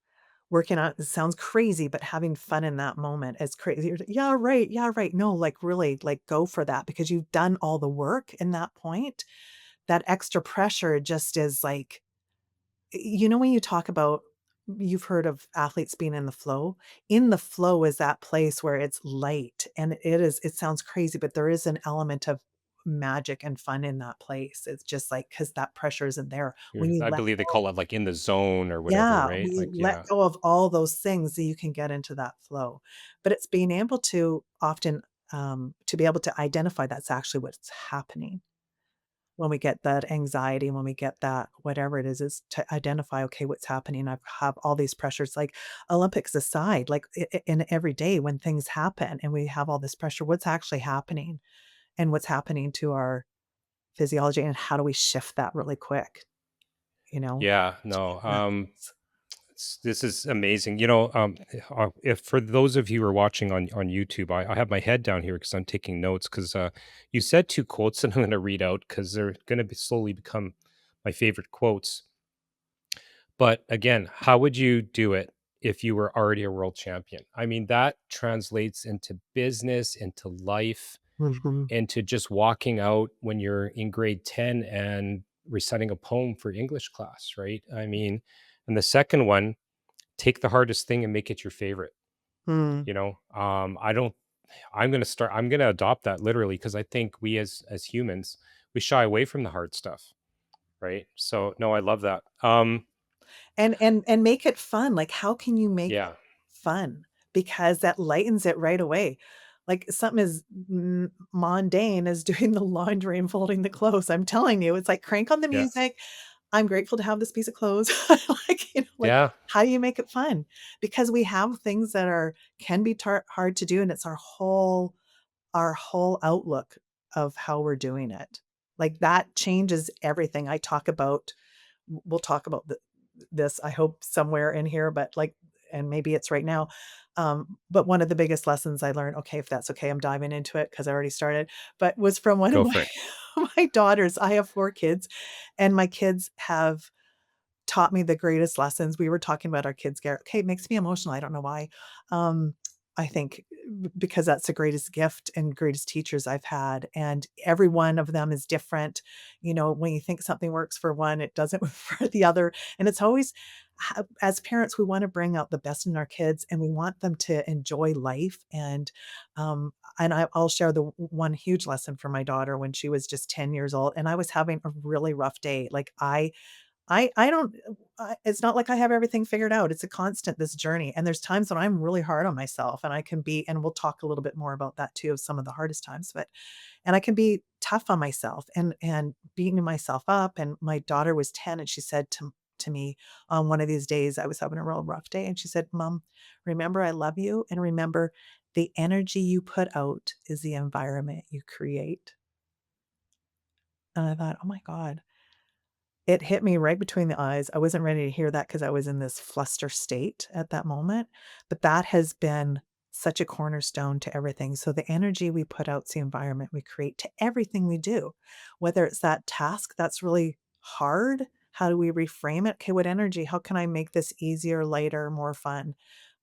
working on it sounds crazy, but having fun in that moment is crazy. You're like, yeah, right. Yeah, right. No, like really, like go for that because you've done all the work in that point. That extra pressure just is like, when you talk about you've heard of athletes being in the flow. In the flow is that place where it's light and it sounds crazy, but there is an element of magic and fun in that place. It's just like because that pressure isn't there. When you I let believe they call it like in the zone or whatever, yeah, right? we Like, let yeah. go of all those things that you can get into that flow. But it's being able to often to be able to identify that's actually what's happening when we get that anxiety, when we get that whatever it is to identify, okay, what's happening? I have all these pressures, like Olympics aside, like in every day when things happen and we have all this pressure, what's actually happening? and what's happening to our physiology, and how do we shift that really quick, you know, Yeah, to no, get to that place. this is amazing. If for those of you who are watching on YouTube, I have my head down here because I'm taking notes because you said two quotes that I'm going to read out because they're going to be slowly become my favorite quotes. But again, how would you do it if you were already a world champion? I mean, that translates into business, into life, Mhm. into just walking out when you're in grade 10 and reciting a poem for English class, right? I mean, and the second one, take the hardest thing and make it your favorite. Mm. I don't I'm going to adopt that literally because I think we as humans, we shy away from the hard stuff, right? So, no, I love that. And make it fun, like, how can you make it Yeah. fun? Because that lightens it right away. Like, something as mundane as doing the laundry and folding the clothes, I'm telling you, it's like, crank on the Yeah. music, I'm grateful to have this piece of clothes. Like, like, Yeah. how do you make it fun? Because we have things that are can be hard to do, and it's our whole outlook of how we're doing it. Like, that changes everything. I talk about we'll talk about this, I hope, somewhere in here, but like, and maybe it's right now. But one of the biggest lessons I learned, okay, if that's okay, I'm diving into it because I already started, but was from one of Go my for it. my daughters. I have 4 kids, and my kids have taught me the greatest lessons. We were talking about our kids, Garrett. Okay, it makes me emotional. I don't know why. Um, I think because that's the greatest gift and greatest teachers I've had. And every one of them is different. You know, when you think something works for one, it doesn't work for the other. And it's always, as parents, we want to bring out the best in our kids and we want them to enjoy life. I'll share the one huge lesson for my daughter when she was just 10 years old. And I was having a really rough day. Like, I don't it's not like I have everything figured out. It's a constant, this journey, and there's times when I'm really hard on myself, and I can be, and we'll talk a little bit more about that too, of some of the hardest times, but and I can be tough on myself and beating myself up, and my daughter was 10, and she said to me on one of these days, I was having a real rough day, and she said, "Mom, remember I love you, and remember the energy you put out is the environment you create." And I thought, "Oh my god." It hit me right between the eyes. I wasn't ready to hear that because I was in this fluster state at that moment, but that has been such a cornerstone to everything. So the energy we put out's the environment we create to everything we do. Whether it's that task that's really hard, how do we reframe it? Okay, what energy? How can I make this easier, lighter, more fun?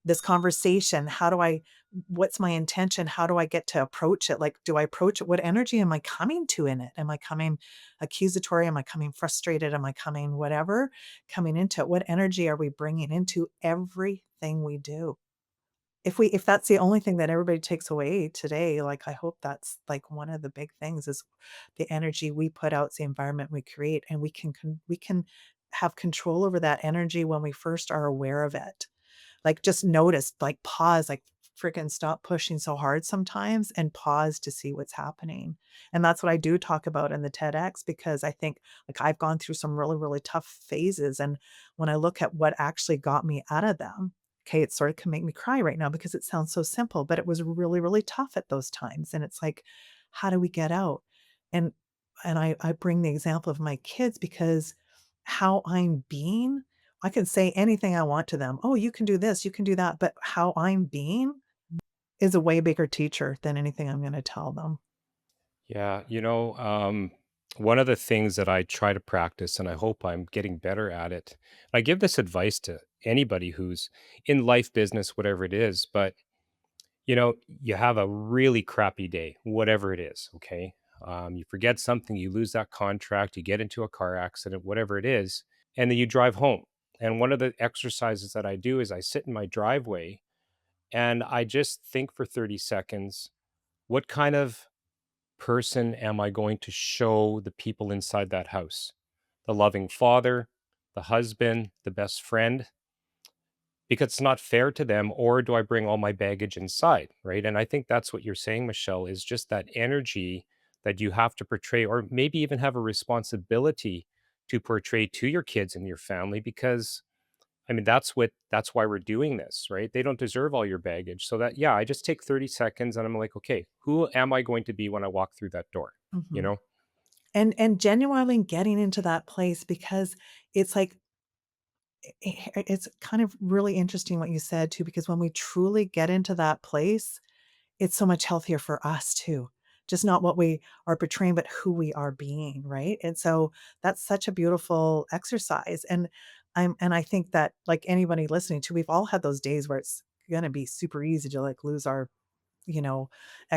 This conversation, how do I what's my intention? How do I get to approach it? Like, do I approach it? What energy am I coming to in it? Am I coming accusatory? Am I coming frustrated? Am I coming whatever? Coming into it? What energy are we bringing into everything we do? If that's the only thing that everybody takes away today, like, I hope that's like one of the big things is the energy we put out, is the environment we create, and we can have control over that energy when we first are aware of it. Like, just notice, like, pause, like, freaking stop pushing so hard sometimes and pause to see what's happening. And that's what I do talk about in the TEDx because I think, like, I've gone through some really, really tough phases. And when I look at what actually got me out of them, okay, it sort of can make me cry right now because it sounds so simple, but it was really, really tough at those times. And it's like, how do we get out? And I bring the example of my kids because how I'm being, I can say anything I want to them. "Oh, you can do this, you can do that," but how I'm being is a way bigger teacher than anything I'm gonna tell them. Yeah, one of the things that I try to practice, and I hope I'm getting better at it. I give this advice to anybody who's in life, business, whatever it is, but you have a really crappy day, whatever it is, okay? You forget something, you lose that contract, you get into a car accident, whatever it is, and then you drive home. And one of the exercises that I do is I sit in my driveway and I just think for 30 seconds, what kind of person am I going to show the people inside that house? The loving father, the husband, the best friend, because it's not fair to them, or do I bring all my baggage inside, right? And I think that's what you're saying, Michelle, is just that energy that you have to portray, or maybe even have a responsibility to portray to your kids and your family, because I mean, that's why we're doing this, right? They don't deserve all your baggage. So that, yeah, I just take 30 seconds and I'm like, okay, who am I going to be when I walk through that door? You Mhm. know? And genuinely getting into that place because it's like it's kind of really interesting what you said too, because when we truly get into that place, it's so much healthier for us too. Just not what we are portraying, but who we are being, right? And so that's such a beautiful exercise. And I think that like anybody listening to, we've all had those days where it's gonna be super easy to like lose our you know,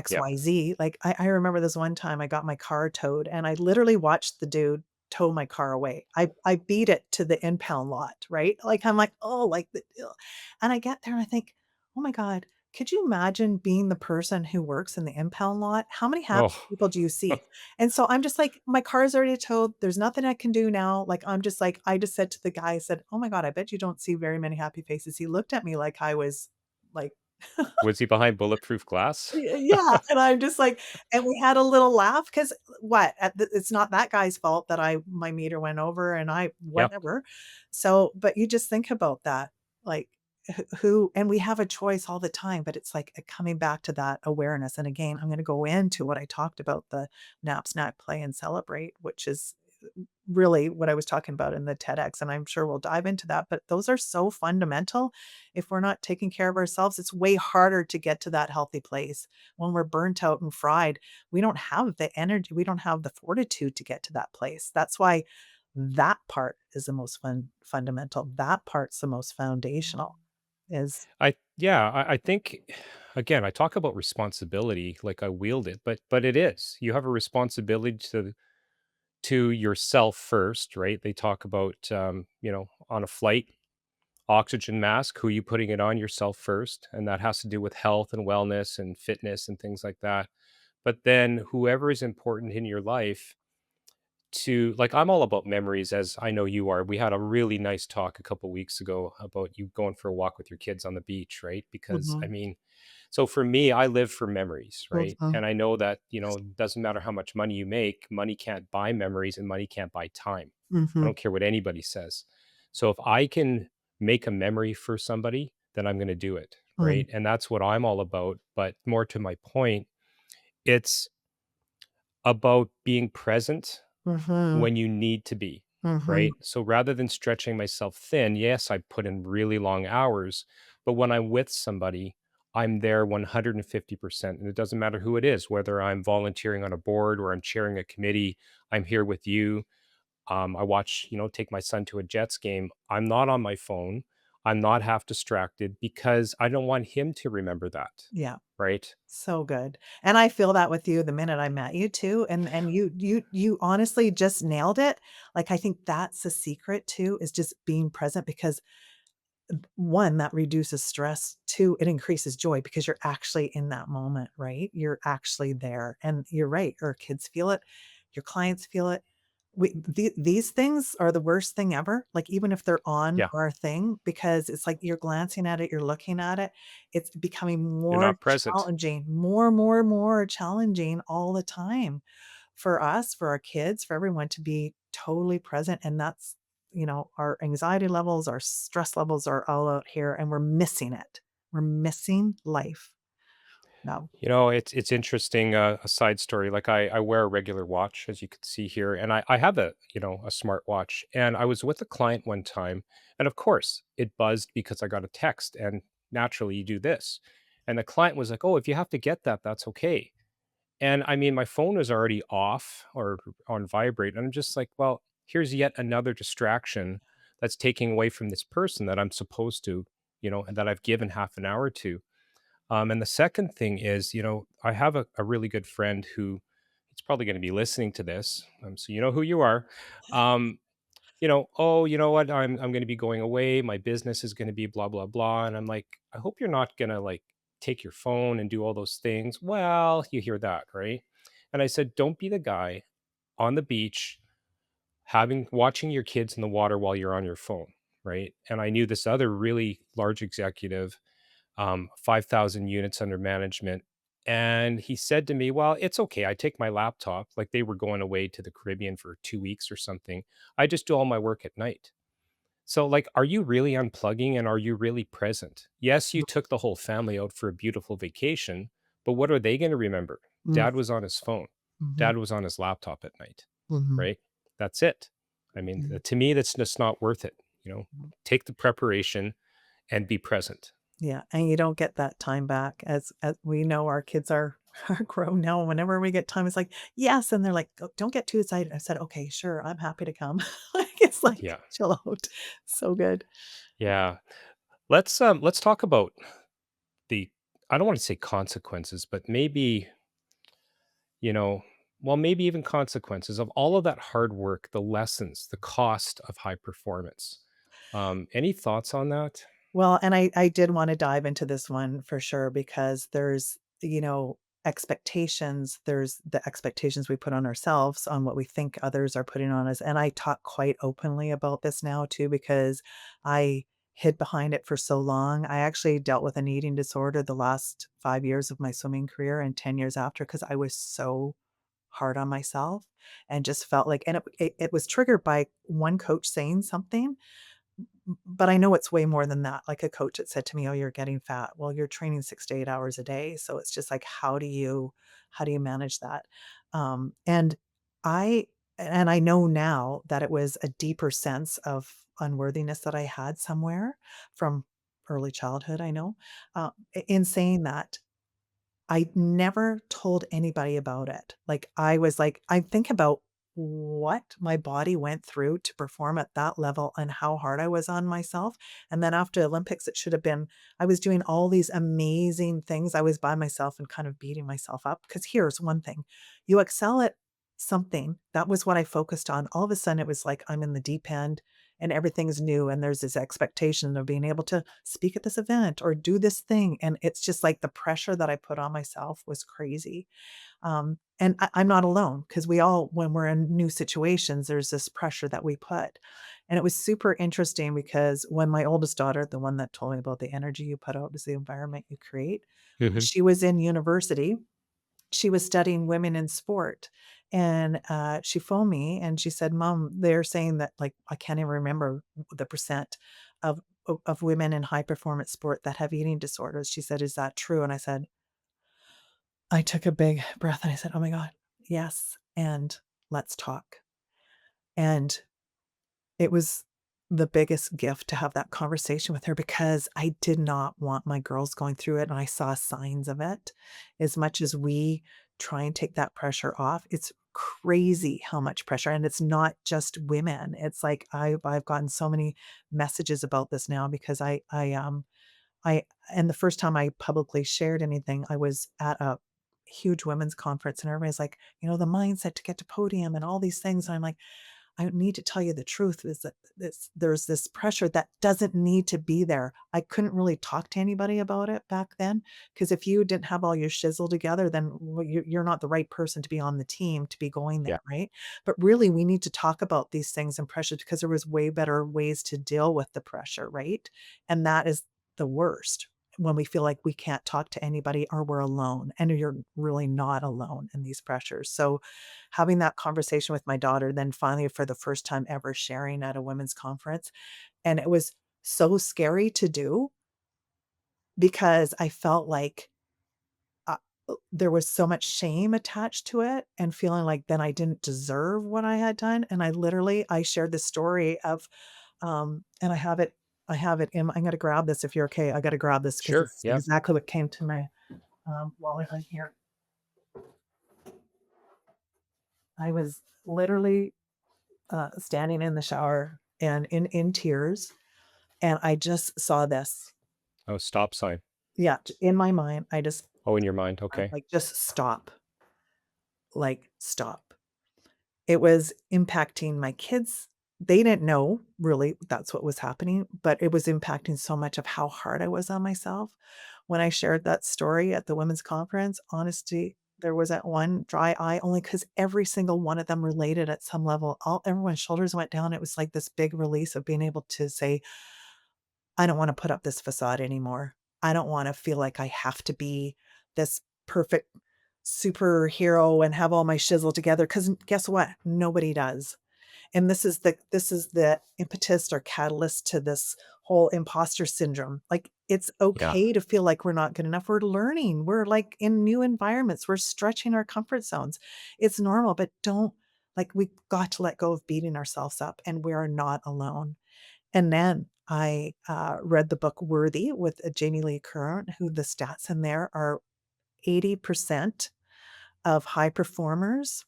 Yeah. XYZ. Like, I remember this one time I got my car towed and I literally watched the dude tow my car away. I beat it to the impound lot, right? Like, I'm like, "Oh," like, the ugh. And I get there and I think, "Oh my god, could you imagine being the person who works in the impound lot? How many happy Oh, people do you see?" And so I'm just like, "My car is already towed. There's nothing I can do now." Like, I'm just like I just said to the guy, I said, "Oh my god, I bet you don't see very many happy faces." He looked at me like I was like was he behind bulletproof glass? Yeah, and I'm just like and we had a little laugh because what? At the it's not that guy's fault that I my meter went over and I Yep. whatever. So, but you just think about that, like, who and we have a choice all the time, but it's like, coming back to that awareness, and again, I'm gonna go into what I talked about, the nap, snack, play, and celebrate, which is really what I was talking about in the TEDx, and I'm sure we'll dive into that, but those are so fundamental. If we're not taking care of ourselves, it's way harder to get to that healthy place. When we're burnt out and fried, we don't have the energy, we don't have the fortitude to get to that place. That's why that part is the most fundamental. That part's the most foundational is I yeah, I think again, I talk about responsibility like I wield it, but it is. You have a responsibility to yourself first, right? They talk about on a flight, oxygen mask, who you putting it on yourself first, and that has to do with health and wellness and fitness and things like that. But then whoever is important in your life, to like, I'm all about memories, as I know you are. We had a really nice talk a couple weeks ago about you going for a walk with your kids on the beach, right? Because I Mhm, mean, so for me, I live for memories, right? mhm, And I know that, it doesn't matter how much money you make, money can't buy memories and money can't buy time. I mhm, don't care what anybody says. So if I can make a memory for somebody, then I'm going to do it, mm, right? And that's what I'm all about. But more to my point, it's about being present mhm, when you need to be, mhm. right? So rather than stretching myself thin, yes, I put in really long hours, but when I'm with somebody, I'm there 150%. And it doesn't matter who it is, whether I'm volunteering on a board or I'm chairing a committee, I'm here with you. I watch, take my son to a Jets game. I'm not on my phone. I'm not half distracted because I don't want him to remember that, Yeah. right? So good. And I feel that with you the minute I met you too, and you honestly just nailed it. Like, I think that's the secret too, is just being present because 1, that reduces stress, 2, it increases joy because you're actually in that moment, right? You're actually there, and you're right, our kids feel it, your clients feel it. These things are the worst thing ever, like, even if they're on Yeah, our thing, because it's like you're glancing at it, you're looking at it, it's becoming you're more not present. challenging, more challenging all the time for us, for our kids, for everyone to be totally present, and that's our anxiety levels, our stress levels are all out here, and we're missing it. We're missing life. No. It's interesting, a side story, like, I wear a regular watch, as you can see here, and I have a smart watch, and I was with a client one time, and of course, it buzzed because I got a text, and naturally, you do this, and the client was like, "Oh, if you have to get that, that's okay." And, I mean, my phone was already off or on vibrate, and I'm just like, "Well, here's yet another distraction that's taking away from this person that I'm supposed to, and that I've given half an hour to." And the second thing is, I have a really good friend who he's probably going to be listening to this. So you know who you are. Um, oh, you know what? I'm going to be going away. My business is going to be blah blah blah. And I'm like, I hope you're not going to like take your phone and do all those things. Well, you hear that, right? And I said, don't be the guy on the beach having watching your kids in the water while you're on your phone, right? And I knew this other really large executive, 5,000 units under management. And he said to me, "Well, it's okay. I take my laptop." Like, they were going away to the Caribbean for 2 weeks or something. "I just do all my work at night." So, like, are you really unplugging and are you really present? Yes, you Mm, took the whole family out for a beautiful vacation, but what are they going to remember? mm, Dad was on his phone. mhm, Dad was on his laptop at night, mhm, right? That's it. I mean, yeah, to me, that's just not worth it. You know, mhm. take the preparation and be present. Yeah, and you don't get that time back as we know our kids are are grown now, whenever we get time, it's like, "Yes," and they're like, "Oh, don't get too excited." I said, "Okay, sure, I'm happy to come." Like, it's like, Yeah. chill out. So good. Yeah. Let's talk about the I don't want to say consequences, but maybe, you know, well, maybe even consequences of all of that hard work, the lessons, the cost of high performance. Any thoughts on that? Well, and I did wanna dive into this one for sure because there's, expectations. There's the expectations we put on ourselves, on what we think others are putting on us, and I talk quite openly about this now too because I hid behind it for so long. I actually dealt with an eating disorder the last 5 years of my swimming career and 10 years after because I was so hard on myself and just felt like and it was triggered by one coach saying something, but I know it's way more than that. Like a coach that said to me, "Oh, you're getting fat." Well, you're training 6 to 8 hours a day, so it's just like, how do you manage that? And I and I know now that it was a deeper sense of unworthiness that I had somewhere from early childhood, I know. In saying that, I never told anybody about it. Like, I was like I think about what my body went through to perform at that level and how hard I was on myself, and then after Olympics, it should have been I was doing all these amazing things. I was by myself and kind of beating myself up. Because here's one thing, you excel at something, that was what I focused on. All of a sudden, it was like I'm in the deep end and everything's new, and there's this expectation of being able to speak at this event or do this thing, and it's just like the pressure that I put on myself was crazy. And I'm not alone because we all, when we're in new situations, there's this pressure that we put. And it was super interesting because when my oldest daughter, the one that told me about the energy you put out is the environment you create, when Hmm. she was in university, she was studying women in sport. And she phoned me and she said, "Mom, they're saying that, like, I can't even remember the percent of of women in high performance sport that have eating disorders." She said, "Is that true?" And I took a big breath and I said, "Oh my God, yes. And let's talk." And it was the biggest gift to have that conversation with her because I did not want my girls going through it, and I saw signs of it. As much as we try and take that pressure off, it's crazy how much pressure, and it's not just women. It's like I've gotten so many messages about this now because I and the first time I publicly shared anything, I was at a huge women's conference and everybody's like, "The mindset to get to podium and all these things." And I'm like, I need to tell you the truth is that there's this pressure that doesn't need to be there. I couldn't really talk to anybody about it back then because if you didn't have all your shizzle together, then well, you're not the right person to be on the team to be going Yeah. there, right? But really, we need to talk about these things and pressures because there was way better ways to deal with the pressure, right? And that is the worst when we feel like we can't talk to anybody or we're alone, and you're really not alone in these pressures. So having that conversation with my daughter, then finally for the first time ever sharing at a women's conference, and it was so scary to do because I felt like, there was so much shame attached to it and feeling like then I didn't deserve what I had done, and I shared the story of, and I have it in I'm gonna grab this if you're okay. I gotta grab this because Sure. it's Yeah. exactly what came to my, wallet right here. I was literally, standing in the shower and in tears, and I just saw this. Oh, stop sign. Yeah, in my mind, I just Oh, in your mind. I'm Okay. like, "Just stop, like, stop." It was impacting my kids. They didn't know really that's what was happening, but it was impacting so much of how hard I was on myself. When I shared that story at the women's conference, honesty, there was that one dry eye only because every single one of them related at some level. Everyone's shoulders went down. It was like this big release of being able to say, I don't wanna put up this facade anymore. I don't wanna feel like I have to be this perfect superhero and have all my shizzle together. Because guess what? Nobody does. And this is the impetus or catalyst to this whole imposter syndrome. Like, it's Yeah. okay to feel like we're not good enough. We're learning. We're, like, in new environments. We're stretching our comfort zones. It's normal, but don't like, we've got to let go of beating ourselves up, and we are not alone. And then I, read the book Worthy with, Jamie Lee Curran, who the stats in there are 80% of high performers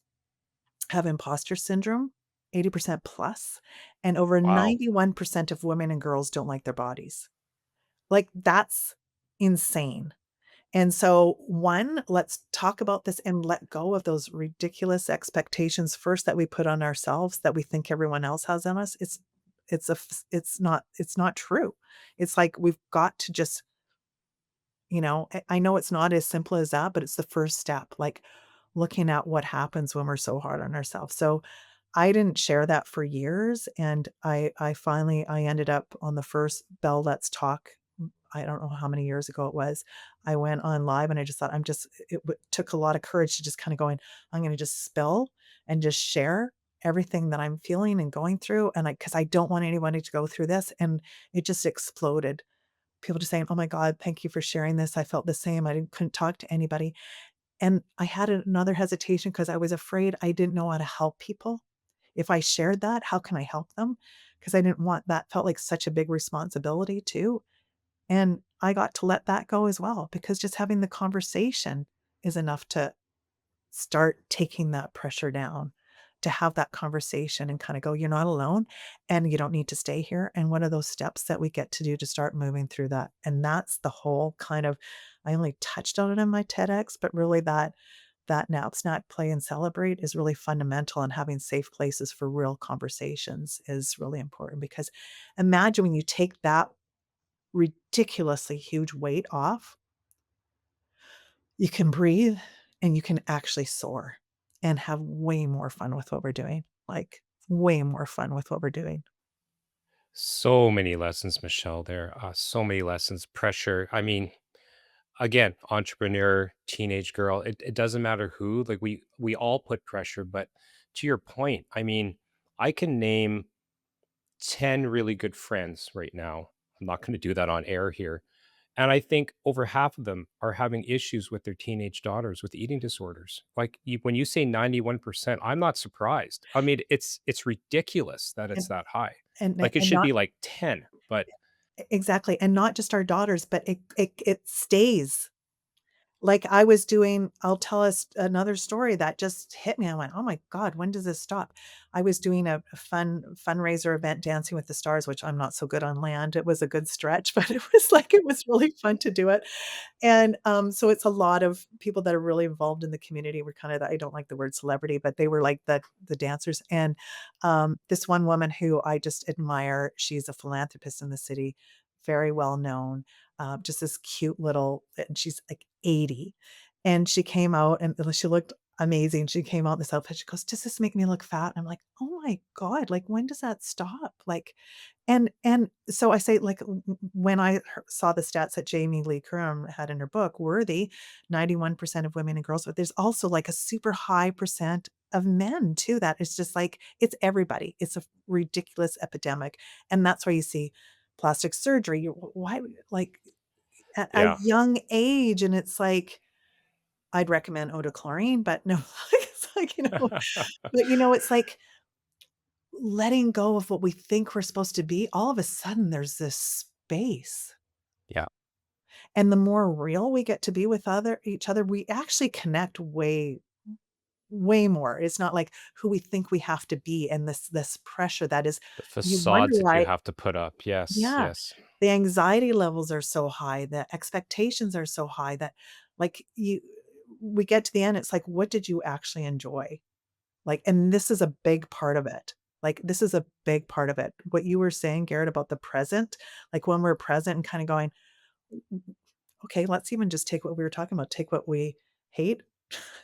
have imposter syndrome, 80% plus, and over Wow. 91% of women and girls don't like their bodies. Like, that's insane. And so, 1, let's talk about this and let go of those ridiculous expectations first that we put on ourselves that we think everyone else has on us. It's not true. It's like we've got to just, I know it's not as simple as that, but it's the first step, like, looking at what happens when we're so hard on ourselves. So, I didn't share that for years, and I ended up on the first Bell Let's Talk. I don't know how many years ago it was. I went on live and I just thought took a lot of courage to just kinda going, "I'm gonna just spill and just share everything that I'm feeling and going through," and because I don't want anybody to go through this, and it just exploded. People just saying, "Oh my god, thank you for sharing this. I felt the same. I didn't couldn't talk to anybody." And I had another hesitation because I was afraid I didn't know how to help people. If I shared that, how can I help them? Because I didn't want that felt like such a big responsibility too. And I got to let that go as well because just having the conversation is enough to start taking that pressure down, to have that conversation and kinda go, "You're not alone, and you don't need to stay here," and what are those steps that we get to do to start moving through that? And that's the whole kind of I only touched on it in my TEDx, but really that nap, snack, play, and celebrate is really fundamental, and having safe places for real conversations is really important because imagine when you take that ridiculously huge weight off, you can breathe and you can actually soar and have way more fun with what we're doing, like, way more fun with what we're doing. So many lessons, Michelle, there. So many lessons. Pressure. I mean, again, entrepreneur, teenage girl, it doesn't matter who. Like we all put pressure, but to your point, I mean, I can name 10 really good friends right now. I'm not going to do that on air here. And I think over half of them are having issues with their teenage daughters with eating disorders. Like when you say 91%, I'm not surprised. I mean, it's ridiculous that it's And that high. and Like it and should not be like 10, but exactly, and not just our daughters, but it stays. Like, I'll tell us another story that just hit me. I went, "Oh my god, when does this stop?" I was doing a fundraiser event, Dancing with the Stars, which I'm not so good on land. It was a good stretch, but it was really fun to do it. And, so it's a lot of people that are really involved in the community. We're kind of I don't like the word celebrity, but they were like the dancers. And, this one woman who I just admire, she's a philanthropist in the city, very well known, just this cute little and she's like 80. And she came out and she looked amazing. She came out in this outfit. She goes, "Does this make me look fat?" I'm like, "Oh my god, like, when does that stop?" Like, and so I say, like, when I saw the stats that Jamie Lee Curran had in her book, Worthy, 91% of women and girls, but there's also, like, a super high percent of men too that is just, like, it's everybody. It's a ridiculous epidemic, and that's why you see plastic surgery. Why like, at a yeah, young age, and it's like, I'd recommend eau de chlorine, but no, it's like, but, it's like letting go of what we think we're supposed to be, all of a sudden, there's this space. yeah, And the more real we get to be with each other, we actually connect way more. It's not like who we think we have to be and this pressure that is the you wonder facades that you why have to put up. Yes, yeah. yes. The anxiety levels are so high, the expectations are so high that, like, we get to the end, it's like, what did you actually enjoy? Like, and this is a big part of it. Like, this is a big part of it. What you were saying, Garrett, about the present, like, when we're present and kinda going, "Okay, let's even just take what we were talking about, take what we hate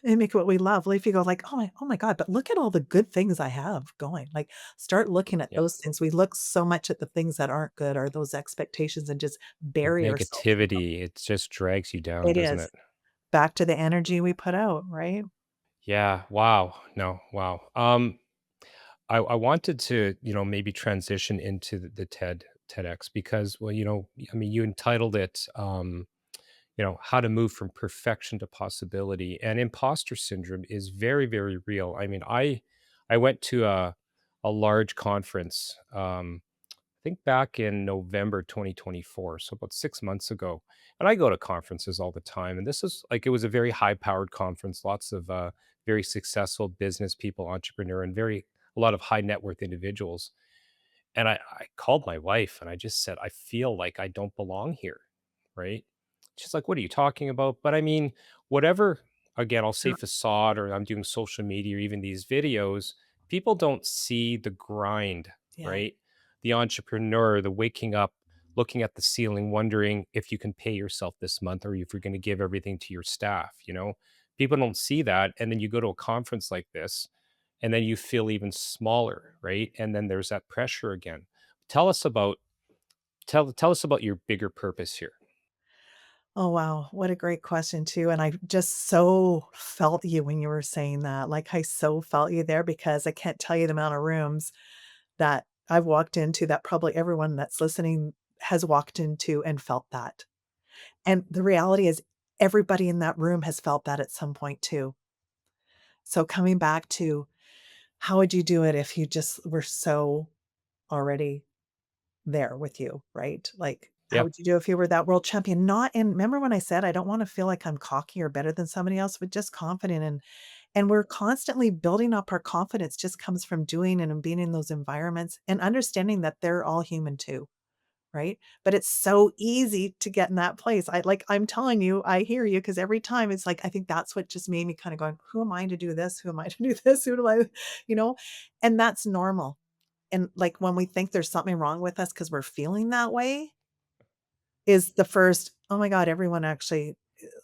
and make it what we love." Well, if you go like, "Oh my god, but look at all the good things I have going." Like, start looking at Yeah. those things. We look so much at the things that aren't good or those expectations and just bury ourselves in them. Negativity, it just drags you down, It doesn't is. it? Back to the energy we put out, right? Yeah, wow. No, wow. I wanted to, maybe transition into the TEDx because, well, I mean, you entitled it, how to move from perfection to possibility. And imposter syndrome is very, very real. I mean, I went to a large conference. I think back in November 2024, so about 6 months ago. And I go to conferences all the time. And this is like, it was a very high powered conference, lots of very successful business people, entrepreneur, and a lot of high net worth individuals. And I called my wife and I just said, I feel like I don't belong here. Right. She's like, what are you talking about? But I mean, whatever, again, I'll say Yeah. facade or I'm doing social media or even these videos, people don't see the grind, Yeah. right? The entrepreneur, the waking up, looking at the ceiling, wondering if you can pay yourself this month or if you're going to give everything to your staff. People don't see that. And then you go to a conference like this and then you feel even smaller, right? And then there's that pressure again. Tell us about tell us about your bigger purpose here. Oh, wow. What a great question, too. And I just so felt you when you were saying that. Like, I so felt you there because I can't tell you the amount of rooms that I've walked into that probably everyone that's listening has walked into and felt that. And the reality is, everybody in that room has felt that at some point, too. So, coming back to how would you do it if you just were so already there with you, right? Like, how Yeah. would you do if you were that world champion? Not in remember when I said I don't wanna feel like I'm cocky or better than somebody else, but just confident and we're constantly building up our confidence just comes from doing and being in those environments and understanding that they're all human too, right? But it's so easy to get in that place. I'm telling you, I hear you because every time it's like I think that's what just made me kinda going, "Who am I to do this? Who am I to do this? Who do I" you know? And that's normal. And, like, when we think there's something wrong with us because 'cause we're feeling that way, is the first, "Oh my god, everyone actually"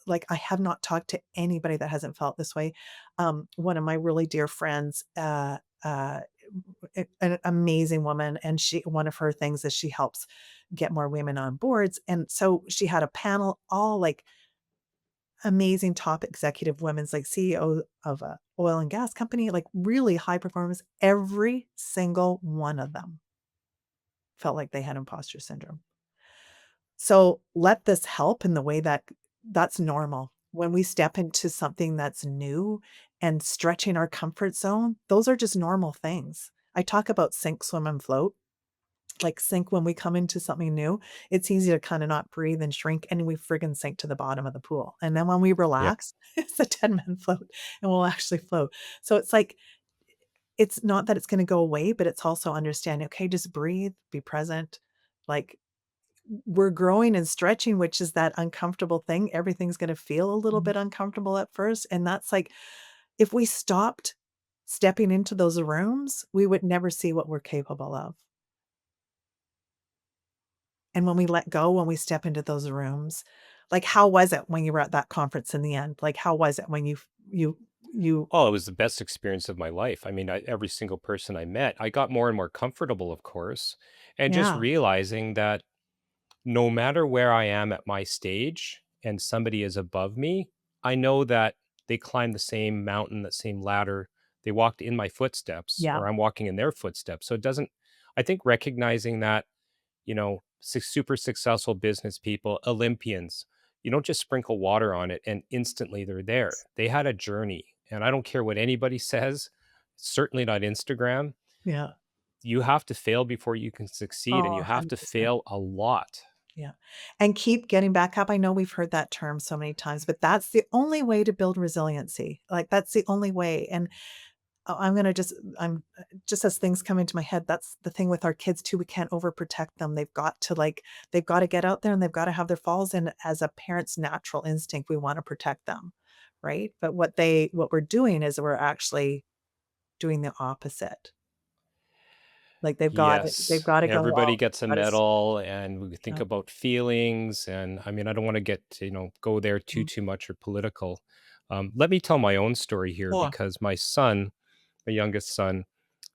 like, I have not talked to anybody that hasn't felt this way. One of my really dear friends, an amazing woman, and she one of her things is she helps get more women on boards, and so she had a panel, all, like, amazing top executive women's, like, CEO of a oil and gas company, like, really high performers. Every single one of them felt like they had imposter syndrome. So let this help in the way that that's normal. When we step into something that's new and stretching our comfort zone, those are just normal things. I talk about sink, swim, and float. Like sink when we come into something new, it's easy to kind of not breathe and shrink, and we friggin' sink to the bottom of the pool. And then when we Yeah. relax, it's a 10-man float and we'll actually float. So it's like, it's not that it's going to go away, but it's also understanding, okay, just breathe, be present. Like we're growing and stretching, which is that uncomfortable thing. Everything's gonna feel a little bit uncomfortable at first, and that's like, if we stopped stepping into those rooms, we would never see what we're capable of. And when we let go, when we step into those rooms, like, how was it when you were at that conference in the end? Like, how was it when you Oh, it was the best experience of my life. I mean, every single person I met, I got more and more comfortable, of course, and just yeah, realizing that no matter where I am at my stage and somebody is above me, I know that they climbed the same mountain, that same ladder. They walked in my footsteps, yeah, or I'm walking in their footsteps. So it doesn't, I think recognizing that, super successful business people, Olympians, you don't just sprinkle water on it and instantly they're there. They had a journey. And I don't care what anybody says, certainly not Instagram. yeah. You have to fail before you can succeed, and Oh, you have to 100%. fail a lot. Yeah, and keep getting back up. I know we've heard that term so many times, but that's the only way to build resiliency. Like, that's the only way, and I'm gonna just as things come into my head, that's the thing with our kids too, we can't overprotect them. They've gotta get out there and they've gotta have their falls, and as a parent's natural instinct, we wanna protect them, right? But what we're doing is we're actually doing the opposite. Like, they've Yes, gotta go everybody out. gets a They've gotta medal, and we think yeah. about feelings, and I mean, I don't wanna get, go there Mm. too much or political. Let me tell my own story here Sure. because my son, my youngest son,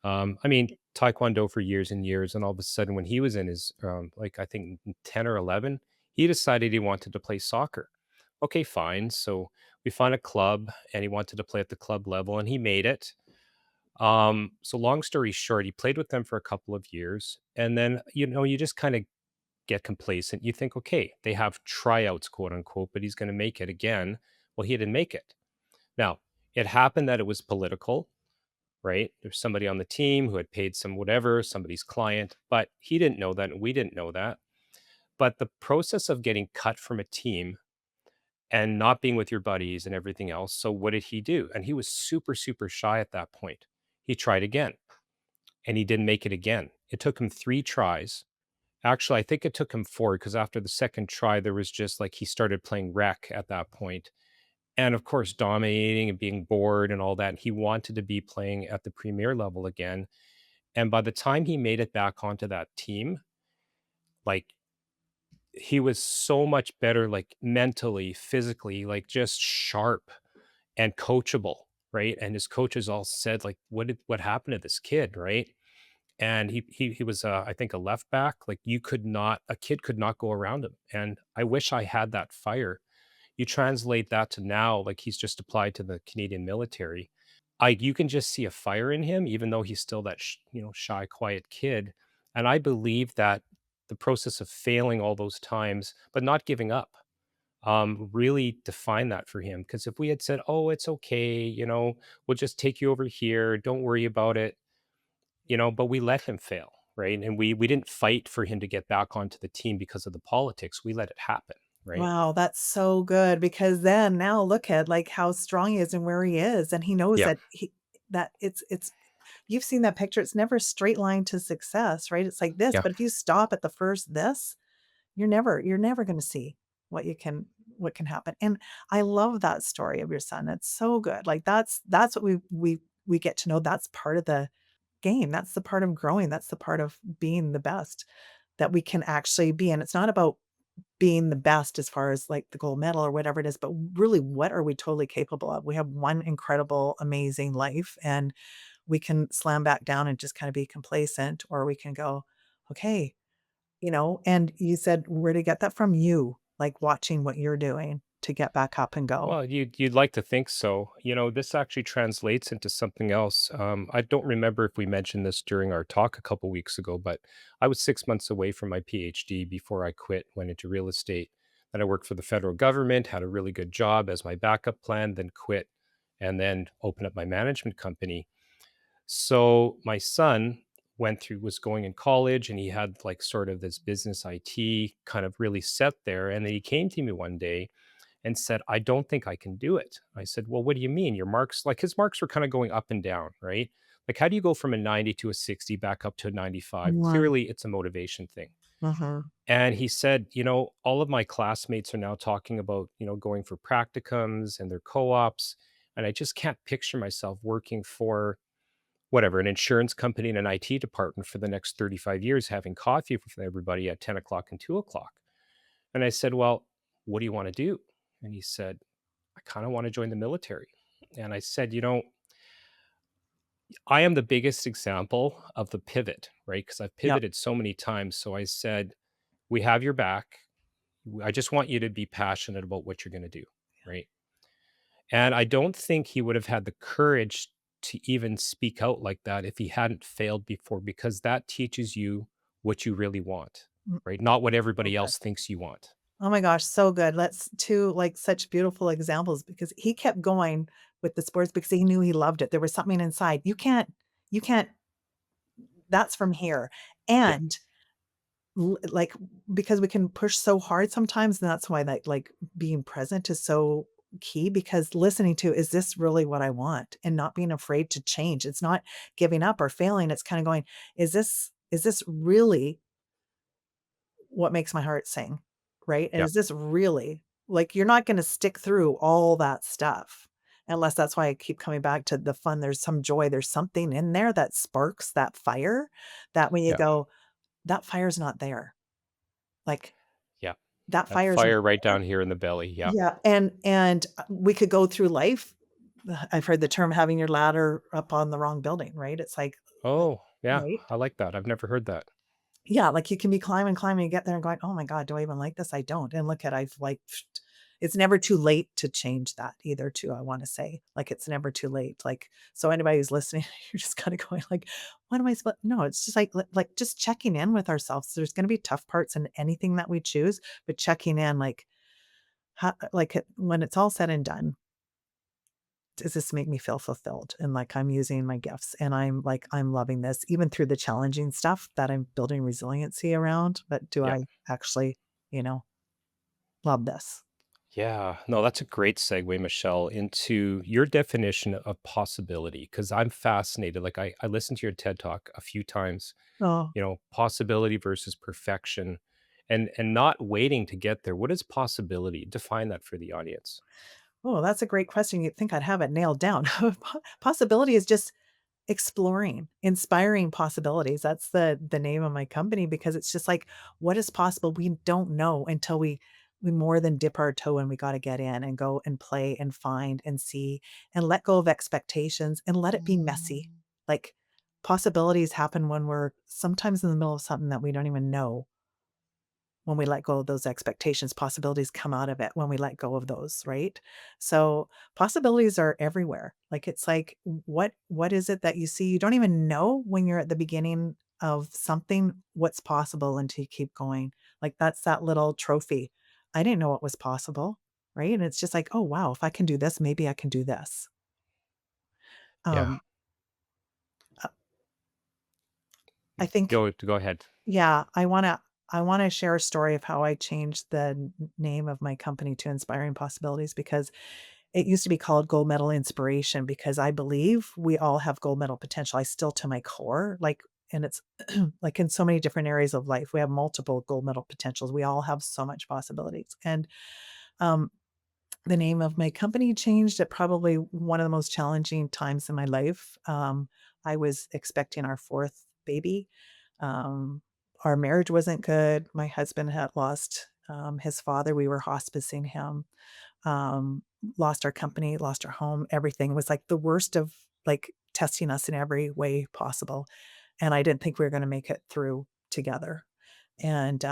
I mean, taekwondo for years and years, and all of a sudden when he was in his, like, I think 10 or 11, he decided he wanted to play soccer. Okay, fine, so we find a club, and he wanted to play at the club level, and he made it. So long story short, he played with them for a couple of years, and then, you just kinda get complacent. You think, "Okay, they have tryouts, quote, unquote, but he's gonna make it again." Well, he didn't make it. Now, it happened that it was political, right? There's somebody on the team who had paid some whatever, somebody's client, but he didn't know that, and we didn't know that. But the process of getting cut from a team and not being with your buddies and everything else, so what did he do? And he was super, super shy at that point. He tried again, and he didn't make it again. It took him 3 tries. Actually, I think it took him 4 because after the second try, there was just like he started playing rec at that point, and of course, dominating and being bored and all that, and he wanted to be playing at the premier level again, and by the time he made it back onto that team, like, he was so much better, like, mentally, physically, like, just sharp and coachable, right? And his coaches all said, like, what happened to this kid?" Right? And he was, I think, a left back, like, you could not a kid could not go around him, and I wish I had that fire. You translate that to now, like, he's just applied to the Canadian military. You can just see a fire in him, even though he's still that shy, quiet kid, and I believe that the process of failing all those times, but not giving up, really defined that for him. Because if we had said, "Oh, it's okay, we'll just take you over here, don't worry about it," but we let him fail, right? And we didn't fight for him to get back onto the team because of the politics, we let it happen, right? Wow, that's so good because then now look at, like, how strong he is and where he is, and he knows Yeah, that it's you've seen that picture, it's never a straight line to success, right? It's like this, yeah. but if you stop at the first this, you're never gonna see what you can what can happen, and I love that story of your son, it's so good, like, that's what we get to know, that's part of the game, that's the part of growing, that's the part of being the best that we can actually be, and it's not about being the best as far as, like, the gold medal or whatever it is, but really, what are we totally capable of? We have one incredible, amazing life, and we can slam back down and just kinda be complacent, or we can go, "Okay," and you said, "Where to get that from?" You, like, watching what you're doing to get back up and go. Well, you'd like to think so. This actually translates into something else. I don't remember if we mentioned this during our talk a couple weeks ago, but I was 6 months away from my PhD before I quit, went into real estate. Then I worked for the federal government, had a really good job as my backup plan, then quit, and then opened up my management company. So my son was going in college, and he had like sort of this business IT kind of really set there. And then he came to me one day and said, "I don't think I can do it." I said, "Well, what do you mean? Your marks," like his marks were kind of going up and down, right? Like, how do you go from a 90 to a 60 back up to a 95? Mhm, Clearly, it's a motivation thing. mhm. And he said, all of my classmates are now talking about, going for practicums and their co ops. And I just can't picture myself working for whatever, an insurance company and an IT department for the next 35 years, having coffee with everybody at 10 o'clock and 2 o'clock. And I said, "Well, what do you want to do?" And he said, "I kind of want to join the military." And I said, I am the biggest example of the pivot, right? Because I've Yep, pivoted so many times. So I said, "We have your back. I just want you to be passionate about what you're going to do." Right. And I don't think he would have had the courage to even speak out like that if he hadn't failed before, because that teaches you what you really want, mm, right? Not what so everybody good. else thinks you want. Oh my gosh, so good. That's 2, like, such beautiful examples because he kept going with the sports because he knew he loved it. There was something inside. You can't that's from here. Yeah. And like, because we can push so hard sometimes, and that's why, like, being present is so key because listening to, "Is this really what I want?" And not being afraid to change. It's not giving up or failing, it's kinda going, "Is this really what makes my heart sing?" Right? And Yeah. is this really like, you're not gonna stick through all that stuff unless that's why I keep coming back to the fun, there's some joy, there's something in there that sparks that fire that when you Yeah. go, "That fire's not there." Like, Yeah. that That fire's not fire right there. down here in the belly. Yeah. Yeah, and we could go through life I've heard the term having your ladder up on the wrong building, right? It's like Oh, yeah. right? I like that. I've never heard that. Yeah, like, you can be climbing, climbing, and get there and going, "Oh my god, do I even like this? I don't." And look at I've, like, It's never too late to change that either too, I wanna say. Like, it's never too late, like, so anybody who's listening, you're just kinda going like, "What am I supposed?" No, it's just like, just checking in with ourselves. There's gonna be tough parts in anything that we choose, but checking in, like, how like, when it's all said and done, does this make me feel fulfilled? And, like, I'm using my gifts, and I'm, like, I'm loving this even through the challenging stuff that I'm building resiliency around, but do Yeah. I actually, you know, love this? Yeah. No, that's a great segue, Michelle, into your definition of possibility, because I'm fascinated. Like I listened to your TED talk a few times, Oh. possibility versus perfection and not waiting to get there. What is possibility? Define that for the audience. Oh, that's a great question. You'd think I'd have it nailed down. Possibility is just exploring, inspiring possibilities. That's the name of my company because it's just like, what is possible? We don't know until we more than dip our toe and we got to get in and go and play and find and see and let go of expectations and let it be messy. Like possibilities happen when we're sometimes in the middle of something that we don't even know. When we let go of those expectations, possibilities come out of it when we let go of those, right? So, possibilities are everywhere. Like, it's like, what is it that you see? You don't even know when you're at the beginning of something what's possible until you keep going. Like, that's that little trophy. I didn't know what was possible, right? And it's just like, "Oh, wow, if I can do this, maybe I can do this." Yeah. Um, uh, I think Go ahead. yeah, I wanna share a story of how I changed the name of my company to Inspiring Possibilities because it used to be called Gold Medal Inspiration because I believe we all have gold medal potential. I still to my core, like, and it's like in so many different areas of life, we have multiple gold medal potentials. We all have so much possibilities. And um, the name of my company changed at probably one of the most challenging times in my life. I was expecting our fourth baby. Um, our marriage wasn't good. My husband had lost his father. We were hospicing him. Um, Lost our company, lost our home. Everything was like the worst of like testing us in every way possible. And I didn't think we were going to make it through together. And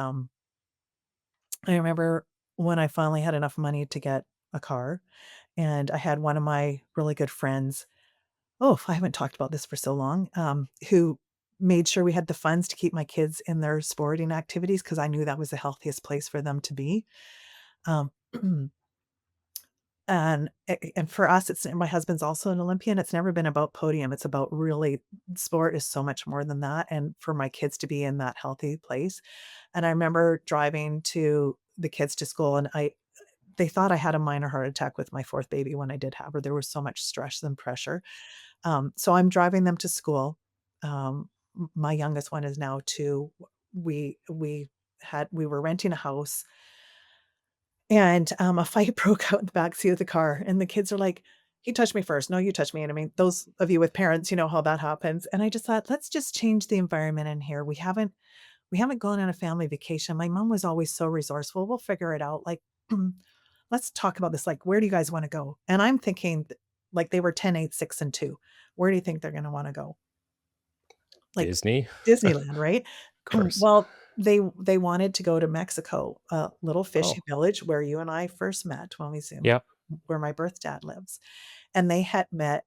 I remember when I finally had enough money to get a car, and I had one of my really good friends. Oh, I haven't talked about this for so long. Who made sure we had the funds to keep my kids in their sporting activities because I knew that was the healthiest place for them to be. Um, and for us, it's my husband's also an Olympian. It's never been about podium. It's about really sport is so much more than that. And for my kids to be in that healthy place. And I remember driving to the kids to school, and they thought I had a minor heart attack with my fourth baby when I did have her. There was so much stress and pressure. So I'm driving them to school. My youngest one is now 2. We were renting a house, and, a fight broke out in the backseat of the car, and the kids are like, "He touched me first. No, you touched me." And I mean, those of you with parents, you know how that happens. And I just thought, "Let's just change the environment in here. We haven't gone on a family vacation. My mom was always so resourceful. We'll figure it out. Like, let's talk about this. Like, where do you guys wanna go?" And I'm thinking, like, they were 10, 8, 6, and 2. Where do you think they're gonna wanna go? Like, Disney? Disneyland, right? Of course. Well, they wanted to go to Mexico, a little Oh, fishing village where you and I first met when we Zoomed, yeah. where my birth dad lives, and they had met,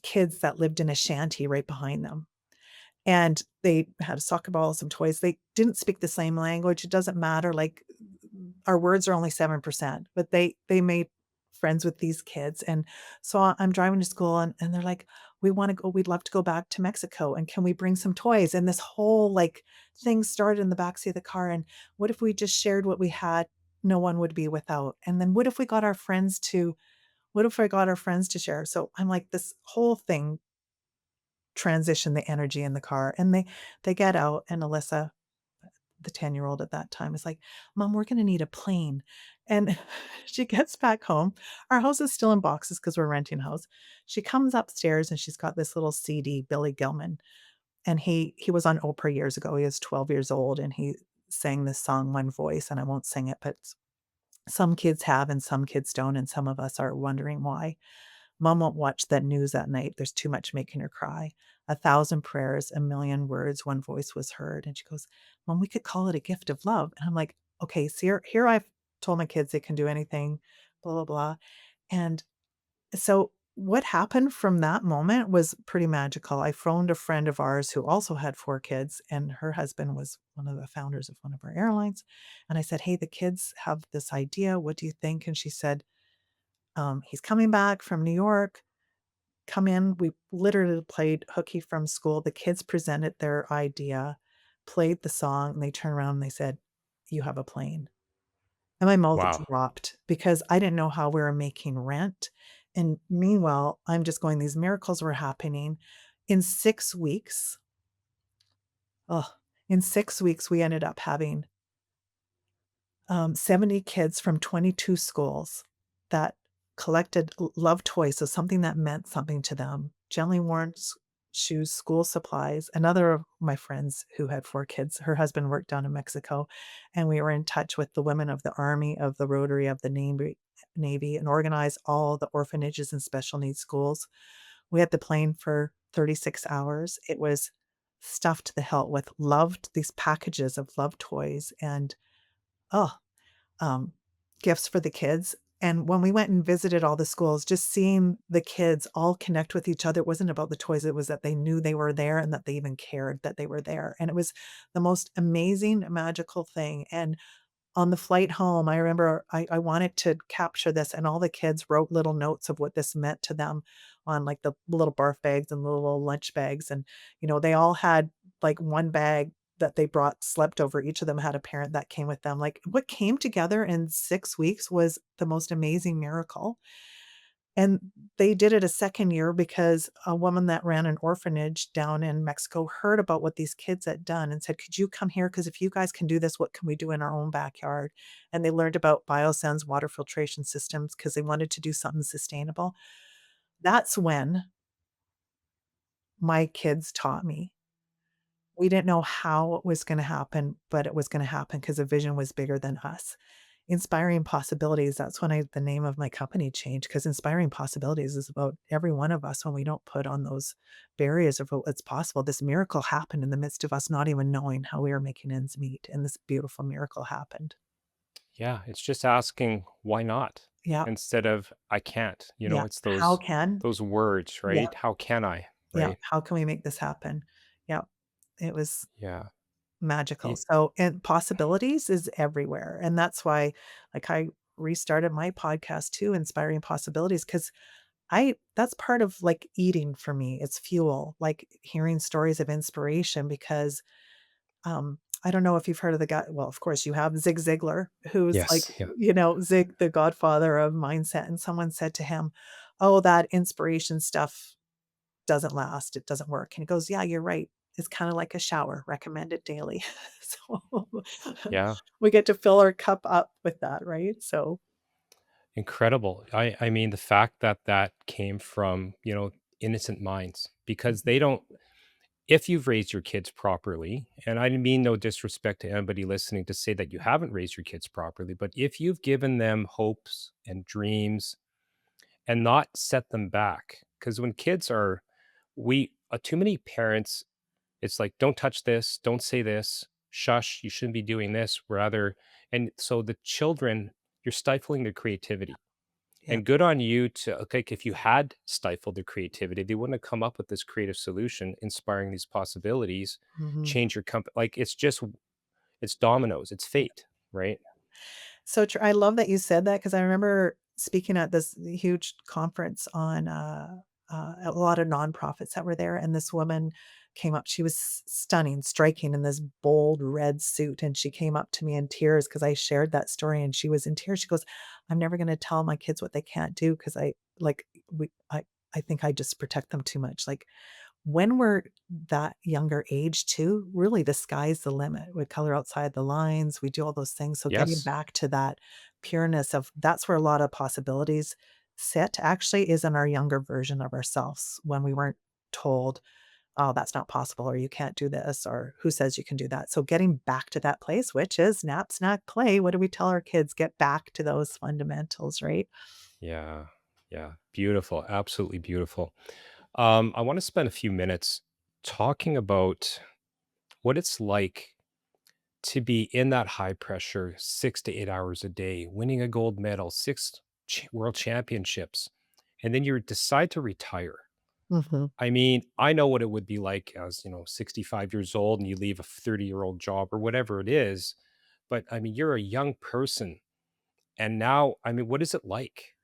kids that lived in a shanty right behind them. And they had a soccer ball, some toys. They didn't speak the same language, it doesn't matter, like, our words are only 7%, but they made friends with these kids, and so I'm driving to school and they're like, "We wanna go we'd love to go back to Mexico, and can we bring some toys?" And this whole, like, thing started in the backseat of the car, and what if we just shared what we had, no one would be without, and then what if I got our friends to share? So I'm like, this whole thing transition the energy in the car, and they get out, and Alyssa, the 10-year-old at that time, is like, "Mom, we're gonna need a plane." And she gets back home. Our house is still in boxes because 'cause we're renting a house. She comes upstairs, and she's got this little CD, Billy Gilman, and he was on Oprah years ago. He is 12 years old, and he sang this song, One Voice, and I won't sing it, but some kids have and some kids don't, and some of us are wondering why. Mom won't watch the news at night. There's too much making her cry. A thousand prayers, a million words, one voice was heard. And she goes, Mom, we could call it a gift of love. And I'm like, okay, so here I've told my kids they can do anything, blah, blah, blah. And so what happened from that moment was pretty magical. I phoned a friend of ours who also had 4 kids, and her husband was one of the founders of one of our airlines. And I said, "Hey, the kids have this idea. What do you think?" And she said, "He's coming back from New York. Come in." We literally played Hooky from School. The kids presented their idea, played the song, and they turned around and they said, "You have a plane." And my mouth Wow. dropped because I didn't know how we were making rent. And meanwhile, I'm just going, these miracles were happening. In 6 weeks, oh, in 6 weeks, we ended up having 70 kids from 22 schools that collected love toys, so something that meant something to them, gently worn shoes, school supplies. Another of my friends who had 4 kids, her husband worked down in Mexico, and we were in touch with the women of the Army, of the Rotary, of the Navy, and organized all the orphanages and special needs schools. We had the plane for 36 hours. It was stuffed to the hilt with loved these packages of love toys and, oh, um, gifts for the kids. And when we went and visited all the schools, just seeing the kids all connect with each other, it wasn't about the toys, it was that they knew they were there and that they even cared that they were there. And it was the most amazing, magical thing. And on the flight home, I remember I wanted to capture this, and all the kids wrote little notes of what this meant to them on, like, the little barf bags and the little lunch bags, and, they all had, like, one bag that they brought slept over. Each of them had a parent that came with them. Like, what came together in 6 weeks was the most amazing miracle. And they did it a second year because a woman that ran an orphanage down in Mexico heard about what these kids had done and said, "Could you come here? Because if you guys can do this, what can we do in our own backyard?" And they learned about biosens, water filtration systems, because they wanted to do something sustainable. That's when my kids taught me. We didn't know how it was gonna happen, but it was gonna happen because the vision was bigger than us. Inspiring Possibilities, that's when I the name of my company changed, because Inspiring Possibilities is about every one of us when we don't put on those barriers of what's possible. This miracle happened in the midst of us not even knowing how we were making ends meet, and this beautiful miracle happened. Yeah, it's just asking why not Yeah, instead of I can't. yeah. It's How can those words, Yeah, right? How can I, yeah. right? How can we make this happen? Yeah, it was Yeah. magical. It, So, and possibilities is everywhere, and that's why, like, I restarted my podcast too, Inspiring Possibilities, because I that's part of, like, eating for me. It's fuel, like, hearing stories of inspiration because, I don't know if you've heard of the guy, well, of course you have, Zig Ziglar, who's like, yes. Yeah. Zig, the godfather of mindset, and someone said to him, "Oh, that inspiration stuff doesn't last, it doesn't work." And he goes, "Yeah, you're right. It's kinda like a shower, recommended daily." So, Yeah. we get to fill our cup up with that, right? So Incredible. I mean, the fact that that came from, innocent minds because Mhm. they don't if you've raised your kids properly, and I mean no disrespect to anybody listening to say that you haven't raised your kids properly, but if you've given them hopes and dreams and not set them back, because when kids are, too many parents, it's like, don't touch this, don't say this, shush, you shouldn't be doing this, rather. And so the children, you're stifling their creativity Yeah. and good on you to okay, if you had stifled their creativity, they wouldn't have come up with this creative solution, inspiring these possibilities, Mhm. change your company. Like it's dominoes, it's fate, right? So true. I love that you said that because I remember speaking at this huge conference on a lot of nonprofits that were there, and this woman came up. She was stunning, striking in this bold red suit, and she came up to me in tears because I shared that story, and she was in tears. She goes, "I'm never going to tell my kids what they can't do because I like we I think I just protect them too much." Like, when we're that younger age too, really the sky's the limit. We color outside the lines, we do all those things, so getting Yes. back to that pureness of that's where a lot of possibilities sit, actually, is in our younger version of ourselves when we weren't told, "Oh, that's not possible," or "You can't do this," or "Who says you can do that?" So getting back to that place, which is nap, snack, play. What do we tell our kids? Get back to those fundamentals, right? Yeah. Yeah. Beautiful. Absolutely beautiful. I want to spend a few minutes talking about what it's like to be in that high pressure 6 to 8 hours a day, winning a gold medal, 6 world championships, and then you decide to retire. Mhm. I mean, I know what it would be like as, 65 years old and you leave a 30-year-old job or whatever it is, but I mean, you're a young person, and now, I mean, what is it like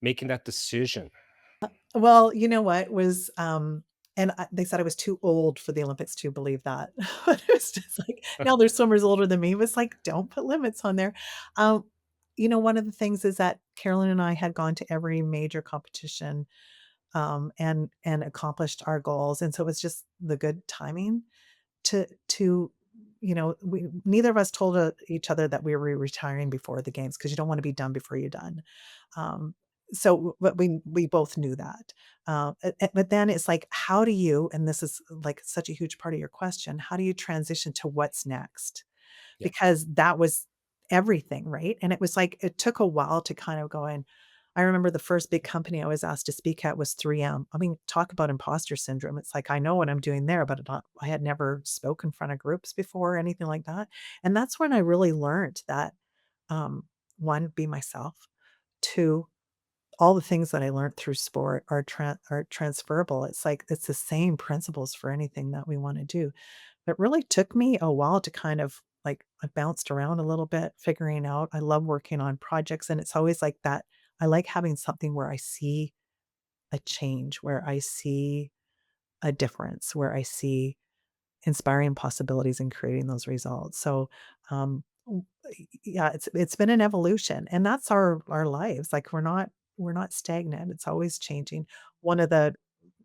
making that decision? Well, you know what was, and they said I was too old for the Olympics to believe that. But it was just like, now there's swimmers older than me. It was like, don't put limits on there. Um, one of the things is that Carolyn and I had gone to every major competition, and accomplished our goals, and so it was just the good timing to we neither of us told, each other that we were retiring before the games because you don't wanna be done before you're done. Um, but we both knew that. But then it's like, how do you and this is, like, such a huge part of your question, how do you transition to what's next? Yeah. Because that was everything, right? And it was like it took a while to kind of go in. I remember the first big company I was asked to speak at was 3M. I mean, talk about imposter syndrome. It's like I know what I'm doing there, but I had never spoken in front of groups before or anything like that. And that's when I really learned that, um, one, be myself. Two, all the things that I learned through sport are transferable. It's like it's the same principles for anything that we want to do. It really took me a while to kind of like I bounced around a little bit, figuring out I love working on projects, and it's always like that. I like having something where I see a change, where I see a difference, where I see inspiring possibilities and creating those results. So, yeah, it's been an evolution, and that's our lives. Like we're not stagnant. It's always changing. One of the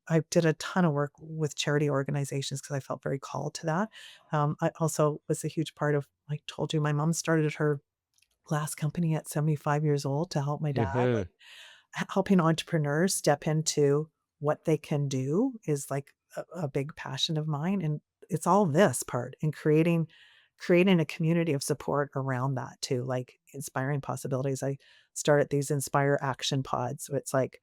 I did a ton of work with charity organizations because I felt very called to that. I also was a huge part of I told you my mom started her last company at 75 years old to help my dad. Mhm. Helping entrepreneurs step into what they can do is like a big passion of mine, and it's all this part and creating a community of support around that too, like inspiring possibilities. I started these Inspire Action Pods, so it's like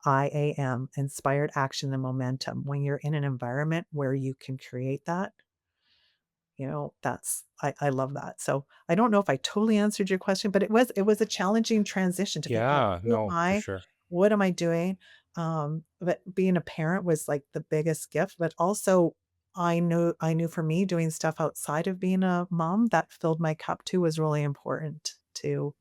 IAM, inspired action and momentum. When you're in an environment where you can create that, that's I love that. So, I don't know if I totally answered your question, but it was a challenging transition to figure out, Yeah, "Who am no, for I? sure. What am I doing?" But being a parent was, like, the biggest gift, but also I knew for me doing stuff outside of being a mom that filled my cup too was really important to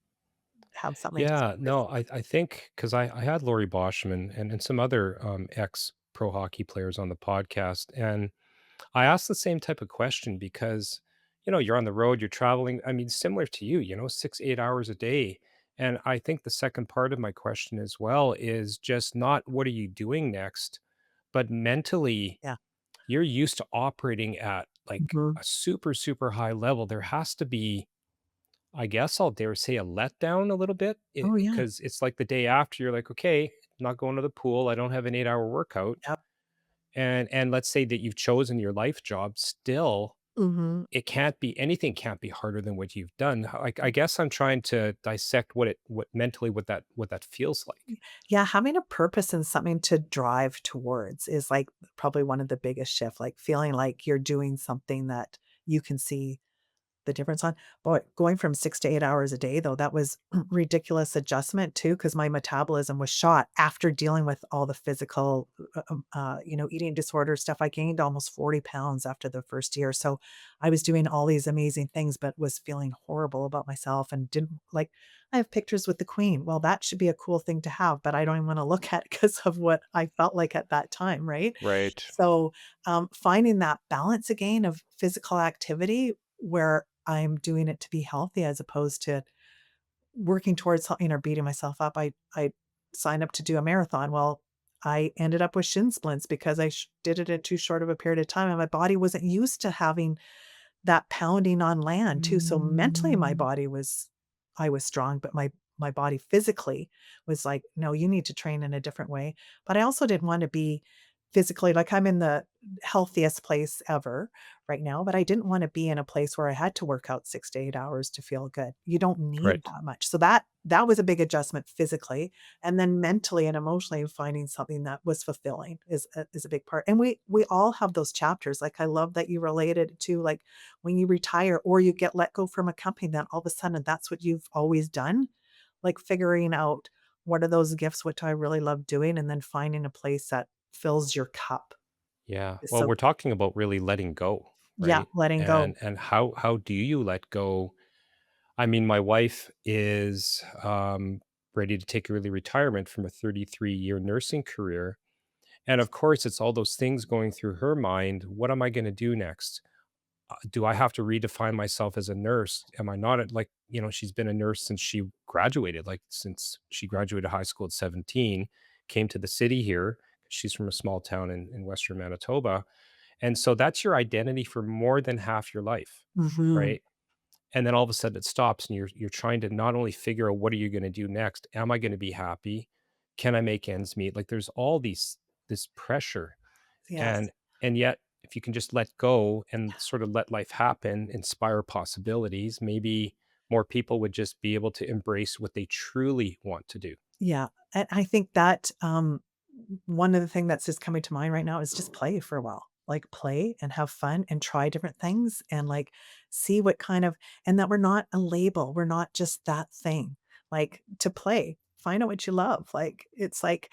have something to Yeah, celebrate. no, I think because I had Lori Boschman and some other, ex pro hockey players on the podcast, and I asked the same type of question because, you're on the road, you're traveling, I mean, similar to you, 6, 8 hours a day, and I think the second part of my question as well is just not what are you doing next, but mentally, Yeah. you're used to operating at, like, Mhm. a super, super high level. There has to be, I guess I'll dare say, a letdown a little bit, Oh, yeah. because it's like the day after, you're like, "Okay, I'm not going to the pool, I don't have an 8-hour workout." Yep. And let's say that you've chosen your life job, still, Mhm. it can't be anything can't be harder than what you've done. I guess I'm trying to dissect what mentally what that feels like. Yeah, having a purpose and something to drive towards is, like, probably one of the biggest shift, like, feeling like you're doing something that you can see the difference on. Boy, going from 6 to 8 hours a day, though, that was ridiculous adjustment too, because my metabolism was shot after dealing with all the physical, eating disorder stuff. I gained almost 40 pounds after the first year. So I was doing all these amazing things, but was feeling horrible about myself and didn't like I have pictures with the queen. Well, that should be a cool thing to have, but I don't even want to look at because of what I felt like at that time, right? Right. So, finding that balance again of physical activity where I'm doing it to be healthy as opposed to working towards something or beating myself up. I signed up to do a marathon. Well, I ended up with shin splints because I did it in too short of a period of time, and my body wasn't used to having that pounding on land too. So mentally, I was strong, but my body physically was like, no, you need to train in a different way. But I also didn't want to be physically, like, I'm in the healthiest place ever right now, but I didn't wanna be in a place where I had to work out 6 to 8 hours to feel good. You don't need Right. that much. So that was a big adjustment physically, and then mentally and emotionally finding something that was fulfilling is a big part. And we all have those chapters. Like, I love that you related it to, like, when you retire or you get let go from a company, then all of a sudden that's what you've always done. Like, figuring out what are those gifts, what do I really love doing, and then finding a place that fills your cup Yeah. is Well, so we're talking about really letting go, yeah, right? letting go. And how do you let go? I mean, my wife is ready to take early retirement from a 33-year nursing career. And of course, it's all those things going through her mind. What am I going to do next? Do I have to redefine myself as a nurse? Am I not like, she's been a nurse since she graduated, like since she graduated high school at 17, came to the city here. She's from a small town in Western Manitoba. And so that's your identity for more than half your life, Mhm. right? And then all of a sudden it stops and you're trying to not only figure out what are you going to do next? Am I going to be happy? Can I make ends meet? Like there's all this pressure Yes. and yet, if you can just let go and sort of let life happen, inspire possibilities, maybe more people would just be able to embrace what they truly want to do. Yeah, and I think that, one of the thing that's just coming to mind right now is just play for a while. Like, play and have fun and try different things and, like, see what kind of and that we're not a label, we're not just that thing. Like, to play, find out what you love. Like, it's like,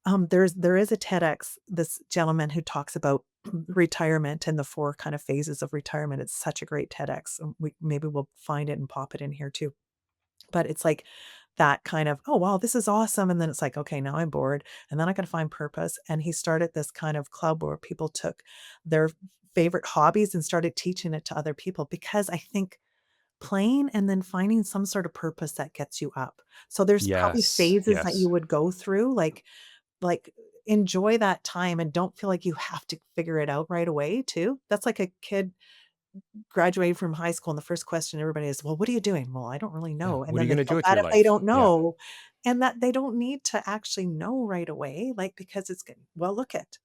there is a TEDx, this gentleman who talks about retirement and the 4 kind of phases of retirement. It's such a great TEDx, we maybe we'll find it and pop it in here too. But it's like that kind of, "Oh, wow, this is awesome," and then it's like, "Okay, now I'm bored, and then I gotta find purpose," and he started this kind of club where people took their favorite hobbies and started teaching it to other people because I think playing and then finding some sort of purpose that gets you up. So there's probably Yes, phases that you yes. would go through, like, enjoy that time and don't feel like you have to figure it out right away too. That's like a kid graduated from high school and the first question everybody is, "Well, what are you doing?" "Well, I don't really Yeah, know." And what are then you they gonna feel do with bad your if they life? don't Yeah, know, and that they don't need to actually know right away, like, because it's good well, look at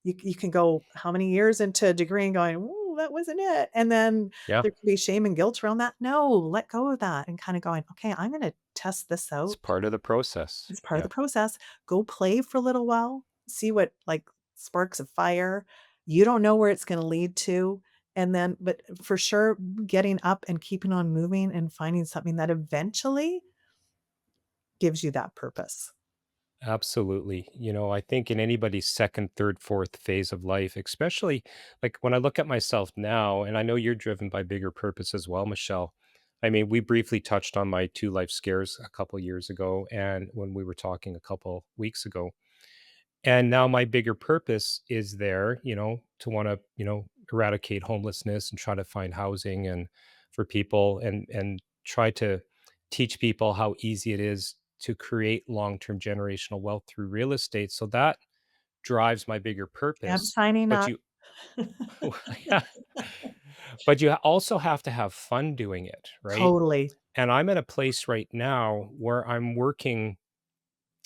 you can go how many years into a degree and going, "Ooh, that wasn't it." And then yeah, there can be shame and guilt around that. No, let go of that and kinda going, "Okay, I'm gonna test this it's out. part of the process. It's part of Yeah, the process. Go play for a little while, see what, like, sparks of fire. You don't know where it's gonna lead to, and then but for sure, getting up and keeping on moving and finding something that eventually gives you that purpose. absolutely. I think in anybody's second, third, fourth phase of life, especially like when I look at myself now, and I know you're driven by bigger purpose as well, Michelle. I mean, we briefly touched on my two life scares a couple years ago, and when we were talking a couple weeks ago. And now my bigger purpose is there, to want to, eradicate homelessness and try to find housing and for people and try to teach people how easy it is to create long-term generational wealth through real estate. So that drives my bigger I'm purpose. signing But up. you yeah, but you also have to have fun doing it, right? Totally. And I'm at a place right now where I'm working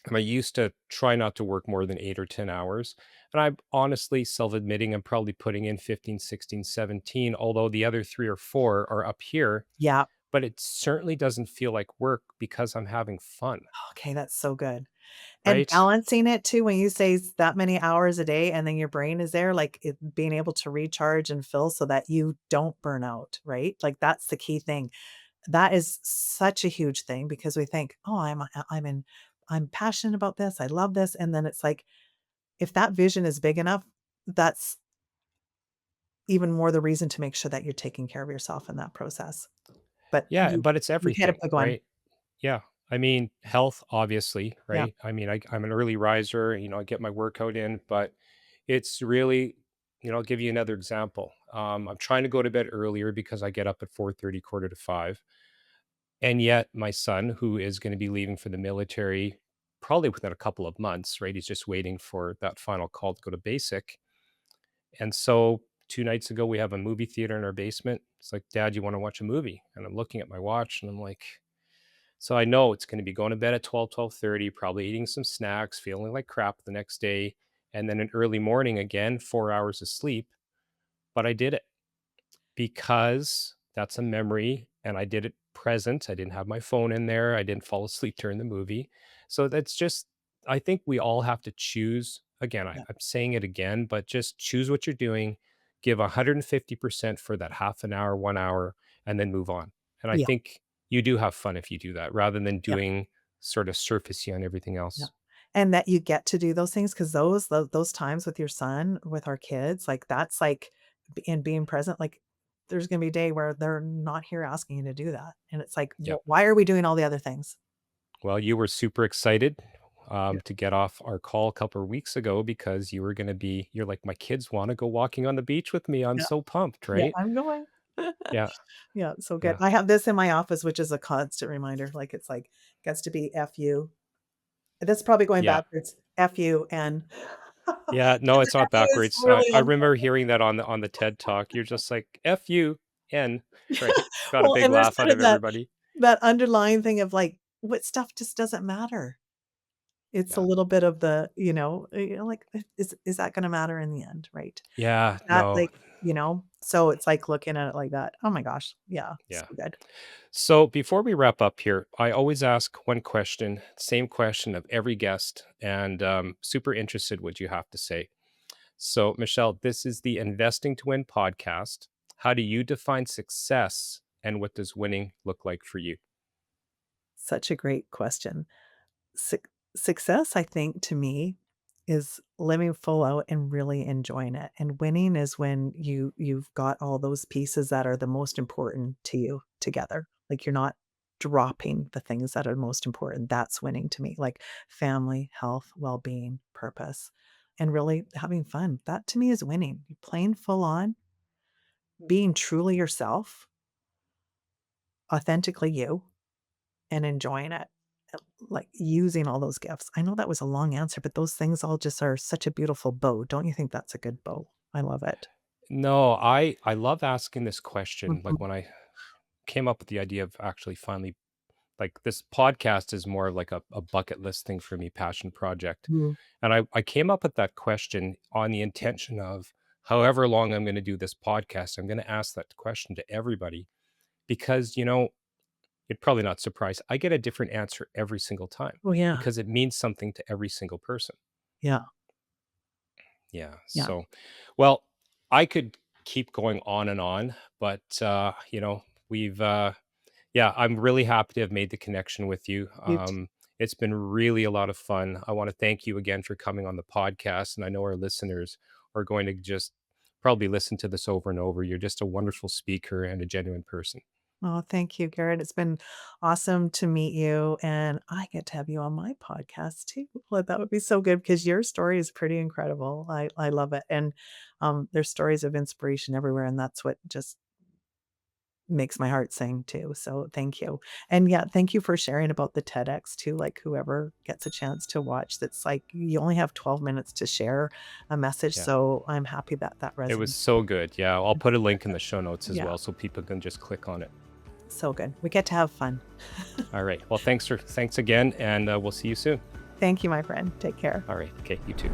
and I used to try not to work more than 8 or 10 hours. And I'm honestly self-admitting I'm probably putting in 15, 16, 17, although the other 3 or 4 are up here, Yeah. but it certainly doesn't feel like work because I'm having fun, Okay, that's so good. And right? balancing it too, when you say that many hours a day and then your brain is there, like, being able to recharge and fill so that you don't burn out, right? Like, that's the key thing. That is such a huge thing because we think, "Oh, I'm passionate about this, I love this," and then it's like, if that vision is big enough, that's even more the reason to make sure that you're taking care of yourself in that process. But Yeah, but it's you hit a everything, big one. right? Yeah. I mean, health, obviously, Yeah. right? I mean, I'm an early riser, I get my workout in, but it's really, I'll give you another example. I'm trying to go to bed earlier because I get up at 4:30, quarter to 5. And yet my son, who is going to be leaving for the military probably within a couple of months, right? He's just waiting for that final call to go to basic. And so 2 nights ago, we have a movie theater in our basement. It's like, Dad, you want to watch a movie? And I'm looking at my watch and I'm like, so I know it's going to be going to bed at 12, 12:30, probably eating some snacks, feeling like crap the next day. and then an early morning again, 4 hours of sleep, but I did it because that's a memory and I did it present. I didn't have my phone in there. I didn't fall asleep during the movie. So that's just, I think we all have to choose. Again, Yeah. I'm saying it again, but just choose what you're doing, give 150% for that half an hour, 1 hour, and then move on. And I Yeah. think you do have fun if you do that rather than Yeah. doing sort of surfacey on everything Yeah. else. And that you get to do those things, 'cause those times with your son, with our kids, like, that's, like b and being present, like, there's gonna be a day where they're not here asking you to do that, and it's like, Yeah. "Well, why are we doing all the other things?" Well, you were super excited Yeah. to get off our call a couple of weeks ago because you're like, my kids want to go walking on the beach with me. I'm Yeah. so pumped, Yeah, right? I'm going. Yeah. Yeah, so good. Yeah. I have this in my office, which is a constant reminder, like, it's like, gets to be F you. That's probably going Yeah. backwards. F U N. Yeah. No, it's The not F U is backwards. really I on remember purpose. hearing that on the TED talk. You're just like, F-U-N, right? Got a Well, big and there's laugh out kind of of that everybody. underlying thing of, like, what stuff just doesn't matter. It's a Yeah. little bit of the, like, is that gonna matter in the end, right? Yeah. That, No. like, so it's like looking at it like that. Oh my gosh. Yeah, so Yeah. good. So before we wrap up here, I always ask one question, same question of every guest, and super interested what you have to say. So, Michelle, this is the Investing to Win podcast. How do you define success and what does winning look like for you? Such a great question. Success, I think, to me, is living full out and really enjoying it, and winning is when you've got all those pieces that are the most important to you together. Like, you're not dropping the things that are most important. That's winning to me, like family, health, well-being, purpose, and really having fun. That to me is winning. You're playing full on, being truly yourself, authentically you, and enjoying it, like, using all those gifts. I know that was a long answer, but those things all just are such a beautiful bow. Don't you think that's a good bow? I love it. No, I love asking this question. Mhm, Like when I came up with the idea of actually finally like this podcast is more of like a bucket list thing for me, passion project. mhm. And I came up with that question on the intention of however long I'm going to do this podcast, I'm going to ask that question to everybody because, you'd probably not surprised. I get a different answer every single time Oh, yeah. because it means something to every single person. Yeah, Yeah. yeah. So, well, I could keep going on and on, but we've yeah, I'm really happy to have made the connection with you. You t It's been really a lot of fun. I want to thank you again for coming on the podcast, and I know our listeners are going to just probably listen to this over and over. You're just a wonderful speaker and a genuine person. Oh, thank you, Garrett. It's been awesome to meet you, and I get to have you on my podcast too. Well, that would be so good because your story is pretty incredible. I love it, and, there's stories of inspiration everywhere, and that's what just makes my heart sing too, so thank you. And yeah, thank you for sharing about the TEDx too, like, whoever gets a chance to watch, that's like, you only have 12 minutes to share a message, Yeah. so I'm happy that that It was resonates. so good. Yeah, I'll put a link in the show notes as Yeah, well so people can just click on it. so good. We get to have fun. All right. Well, thanks again, and we'll see you soon. Thank you, my friend. Take care. All right. Okay. You too.